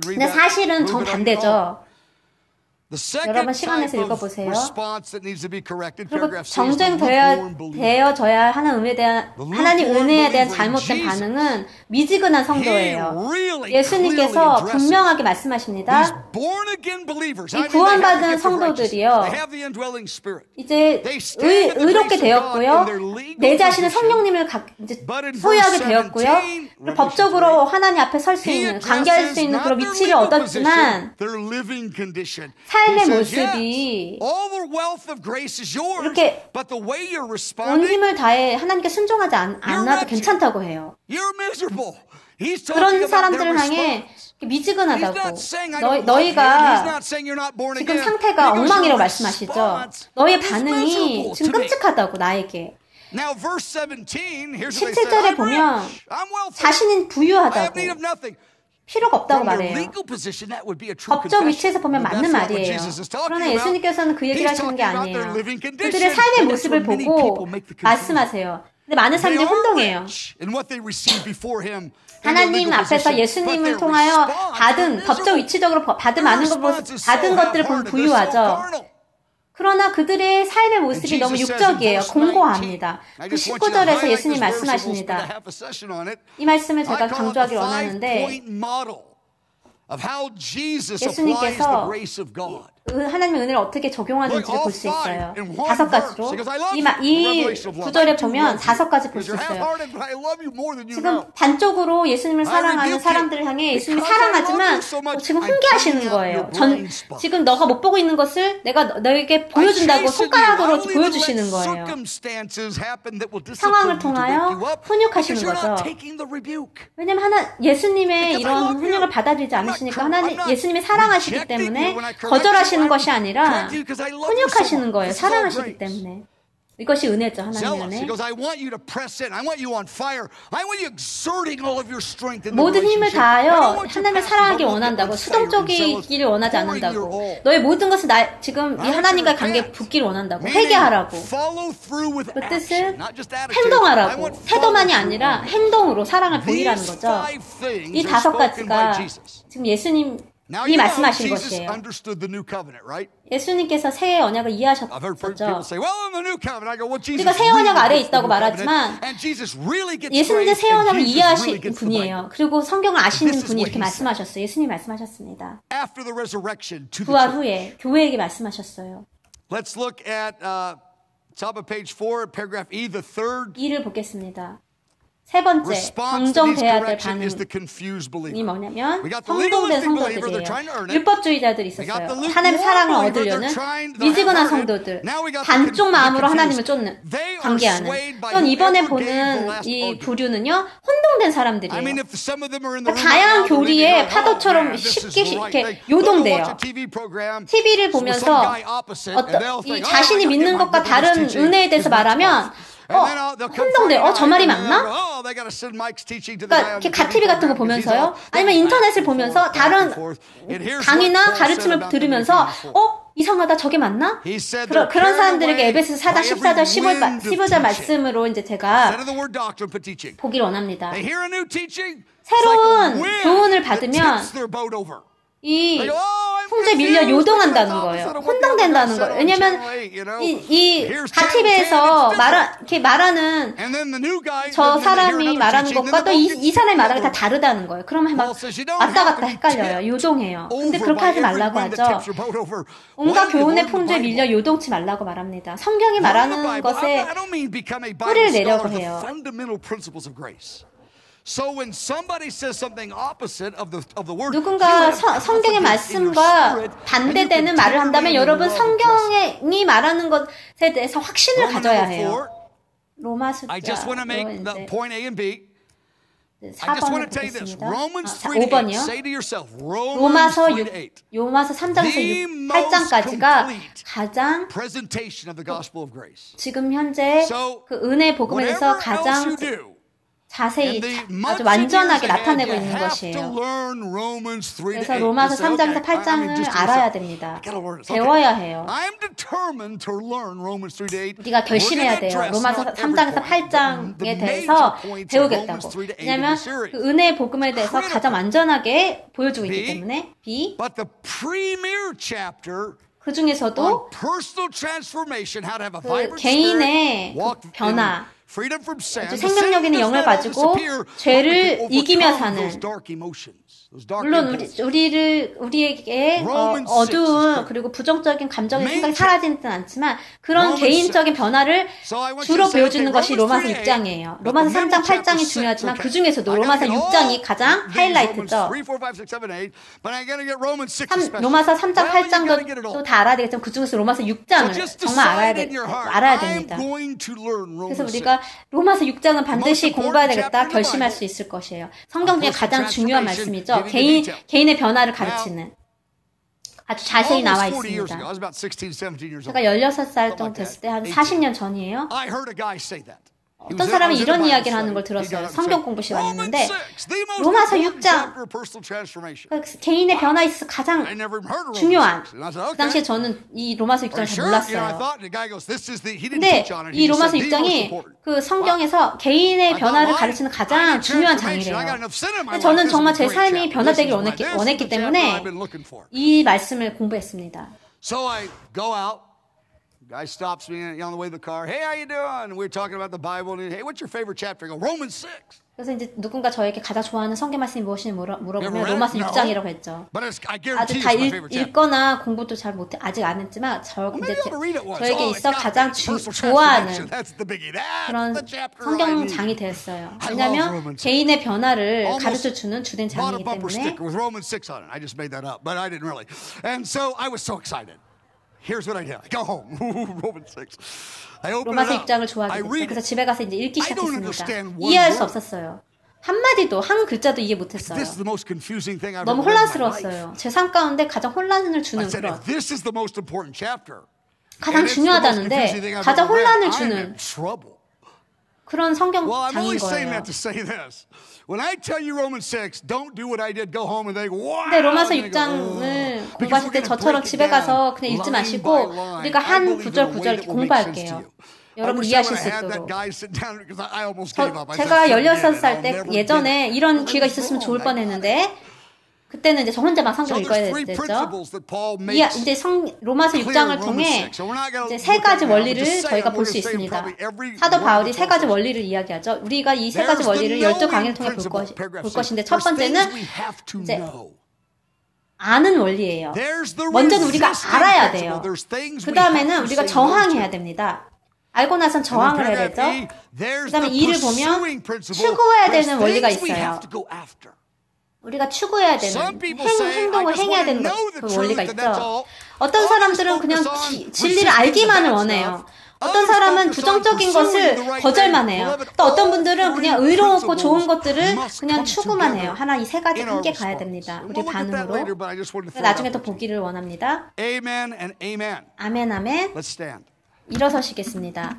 근데 사실은 정반대죠. 여러분 시간 내서 읽어보세요. 그리고 정정되어져야 하는 하나님 은혜에 대한 잘못된 반응은 미지근한 성도예요. 예수님께서 분명하게 말씀하십니다. 이 구원받은 성도들이요, 이제 의롭게 되었고요, 내 자신은 성령님을 이제 소유하게 되었고요, 법적으로 하나님 앞에 설 수 있는, 관계할 수 있는 그런 위치를 얻었지만 삶의 모습이 이렇게 온 힘을 다해 하나님께 순종하지 않아도 괜찮다고 해요. 그런 사람들을 향해 미지근하다고, 너희가 지금 상태가 엉망이라고 말씀하시죠. 너의 반응이 지금 끔찍하다고, 나에게. 17절에 보면 자신은 부유하다고, 필요가 없다고 말해요. 법적 위치에서 보면 맞는 말이에요. 그러나 예수님께서는 그 얘기를 하시는 게 아니에요. 그들의 삶의 모습을 보고 말씀하세요. 근데 많은 사람들이 혼동해요. 하나님 앞에서 예수님을 통하여 받은, 법적 위치적으로 받은 것들을 보면 부유하죠. 그러나 그들의 삶의 모습이 너무 육적이에요. 공고합니다. 그 19절에서 예수님 말씀하십니다. 이 말씀을 제가 강조하길 원하는데, 예수님께서 하나님의 은혜를 어떻게 적용하는지를 볼 수 있어요. 5가지로. 이 구절에 보면 5가지 볼 수 있어요. 지금 단쪽으로 예수님을 사랑하는 사람들을 향해 예수님이 사랑하지만 지금 훈계하시는 거예요. 지금 너가 못 보고 있는 것을 내가 너에게 보여준다고 손가락으로 보여주시는 거예요. 상황을 통하여 훈육하시는 거죠. 왜냐면 예수님의 이런 훈육을 받아들이지 않으시니까 예수님이 사랑하시기 때문에 거절하시는 것이 아니라 훈육하시는 거예요. 사랑하시기 때문에. 이것이 은혜죠. 하나님의 은혜. 모든 힘을 다하여 하나님을 사랑하기 원한다고. 수동적이기를 원하지 않는다고. 너의 모든 것을 지금 이 하나님과의 관계에 붙기를 원한다고. 회개하라고. 그 뜻은 행동하라고. 태도만이 아니라 행동으로 사랑을 보이라는 거죠. 이 5가지가 지금 예수님이 말씀하신 것이에요. 예수님께서 새 언약을 이해하셨죠. 우리가 새 언약 아래에 있다고 말하지만 예수님은 새 언약을 이해하신 분이에요. 그리고 성경을 아시는 분이 이렇게 말씀하셨어요. 예수님이 말씀하셨습니다. 부활 후에 교회에게 말씀하셨어요. Let's look at top of page 4, paragraph E, the third. 2를 보겠습니다. 세 번째, 정정돼야 될 반응이 뭐냐면 성공된 성도들이에요. 율법주의자들이 있었어요. 하나님의 사랑을 얻으려는 미지근한 성도들, 반쪽 마음으로 하나님을 쫓는, 관계하는. 또 이번에 보는 이 부류는요, 혼동된 사람들이에요. 그러니까 다양한 교리에 파도처럼 쉽게 이렇게 요동돼요. TV를 보면서 이 자신이 믿는 것과 다른 은혜에 대해서 말하면 혼동돼. 저 말이 맞나? 그러니까 이렇게 가티비 같은 거 보면서요. 아니면 인터넷을 보면서 다른 강의나 가르침을 들으면서 이상하다. 저게 맞나? 그런 사람들에게 에베소서 4장 14절 15절 말씀으로 이제 제가 보기를 원합니다. 새로운 교훈을 받으면 이 풍조에 밀려 요동한다는 거예요. 혼동된다는 거예요. 왜냐면 이 가티비에서 이렇게 말하는 저 사람이 말하는 것과 또 이 사람이 말하는 게 다 다르다는 거예요. 그러면 막 왔다 갔다 헷갈려요. 요동해요. 근데 그렇게 하지 말라고 하죠. 온갖 교훈의 풍조에 밀려 요동치 말라고 말합니다. 성경이 말하는 것에 뿌리를 내려고 해요. 누군가 성경의 말씀과 반대되는 말을 한다면 여러분 성경이 말하는 것에 대해서 확신을 가져야 해요. 로마 숫자로 이제 4번을 보겠습니다. 5번이요. 로마서 3장에서 8장까지가 가장 지금 현재 그 은혜 복음에 대해서 가장 자세히 아주 완전하게 나타내고 있는 것이에요. 그래서 로마서 3장에서 8장을 알아야 됩니다. 배워야 해요. 우리가 결심해야 돼요. 로마서 3장에서 8장에 대해서 배우겠다고. 왜냐하면 그 은혜의 복음에 대해서 가장 완전하게 보여주고 있기 때문에. B. 그 중에서도 그 개인의 변화, 생명력 있는 영을 가지고 죄를 이기며 사는, 물론 우리에게 어두운 그리고 부정적인 감정의 생각이 사라지는 않지만 그런 개인적인 변화를 주로 보여주는 것이 로마서 6장이에요. 로마서 3장, 8장이 중요하지만 그 중에서도 로마서 6장이 가장 하이라이트죠. 로마서 3장, 8장도 다 알아야 되겠지만 그 중에서 로마서 6장을 정말 알아야 됩니다. 그래서 우리가 로마서 6장은 반드시 공부해야 되겠다 결심할 수 있을 것이에요. 성경 중에 가장 중요한 말씀이죠. 개인의 변화를 가르치는 아주 자세히 나와 있습니다. 제가 16살 정도 됐을 때 한 40년 전이에요. 어떤 사람이 이런 이야기를 하는 걸 들었어요. 성경 공부 시간에 왔는데 로마서 6장 개인의 변화에 있어서 가장 중요한, 그 당시에 저는 이 로마서 6장을 잘 몰랐어요. 근데 이 로마서 6장이 그 성경에서 개인의 변화를 가르치는 가장 중요한 장이래요. 저는 정말 제 삶이 변화되길 원했기 때문에 이 말씀을 공부했습니다. Guy stops me on the way to the car. Hey, how you doing? We're talking about the Bible. And, hey, what's your favorite chapter? I go, Romans 6. 그래서 이제 누군가 저에게 가장 좋아하는 성경 말씀이 무엇인지 물어보면 로마서 6장이라고 했죠. 아주 다 읽거나 공부도 잘 못해 아직 안 했지만 저에게 있어 가장 좋아하는 그런 성경장이 되었어요. 왜냐하면 개인의 변화를 가르쳐주는 주된 장이기 때문에. Here's what I did. I go home. Romans 6. 로마서 6장을 좋아하게 됐어요. 그래서 집에 가서 이제 읽기 시작했습니다. 이해할 수 없었어요. 한마디도 한 글자도 이해 못했어요. 너무 혼란스러웠어요. 제 삶 가운데 가장 혼란을 주는 그런 가장 중요하다는데 가장 혼란을 주는 그런 성경장인 거예요. 근데 로마서 6장을 공부하실 때 저처럼 집에 가서 그냥 읽지 마시고 우리가 한 구절 이렇게 공부할게요. 여러분 이해하실 수 있도록. 제가 16살 때 예전에 이런 기회가 있었으면 좋을 뻔했는데 그때는 이제 저 혼자 막 성경 읽어야 됐죠. 이제 로마서 6장을 통해 이제 세 가지 원리를 저희가 볼 수 있습니다. 사도 바울이 세 가지 원리를 이야기하죠. 우리가 이 세 가지 원리를 12강의를 통해 볼 것인데 첫 번째는 이제 아는 원리예요. 먼저는 우리가 알아야 돼요. 그 다음에는 우리가 저항해야 됩니다. 알고 나선 저항을 해야 되죠. 그 다음에 이를 보면 추구해야 되는 원리가 있어요. 우리가 추구해야 되는 행동을 행해야 되는 그 원리가 있죠. 어떤 사람들은 그냥 진리를 알기만을 원해요. 어떤 사람은 부정적인 것을 거절만 해요. 또 어떤 분들은 그냥 의로웠고 좋은 것들을 그냥 추구만 해요. 하나 이 세 가지 함께 가야 됩니다. 우리 반응으로. 나중에 또 보기를 원합니다. 아멘 아멘. 일어서시겠습니다.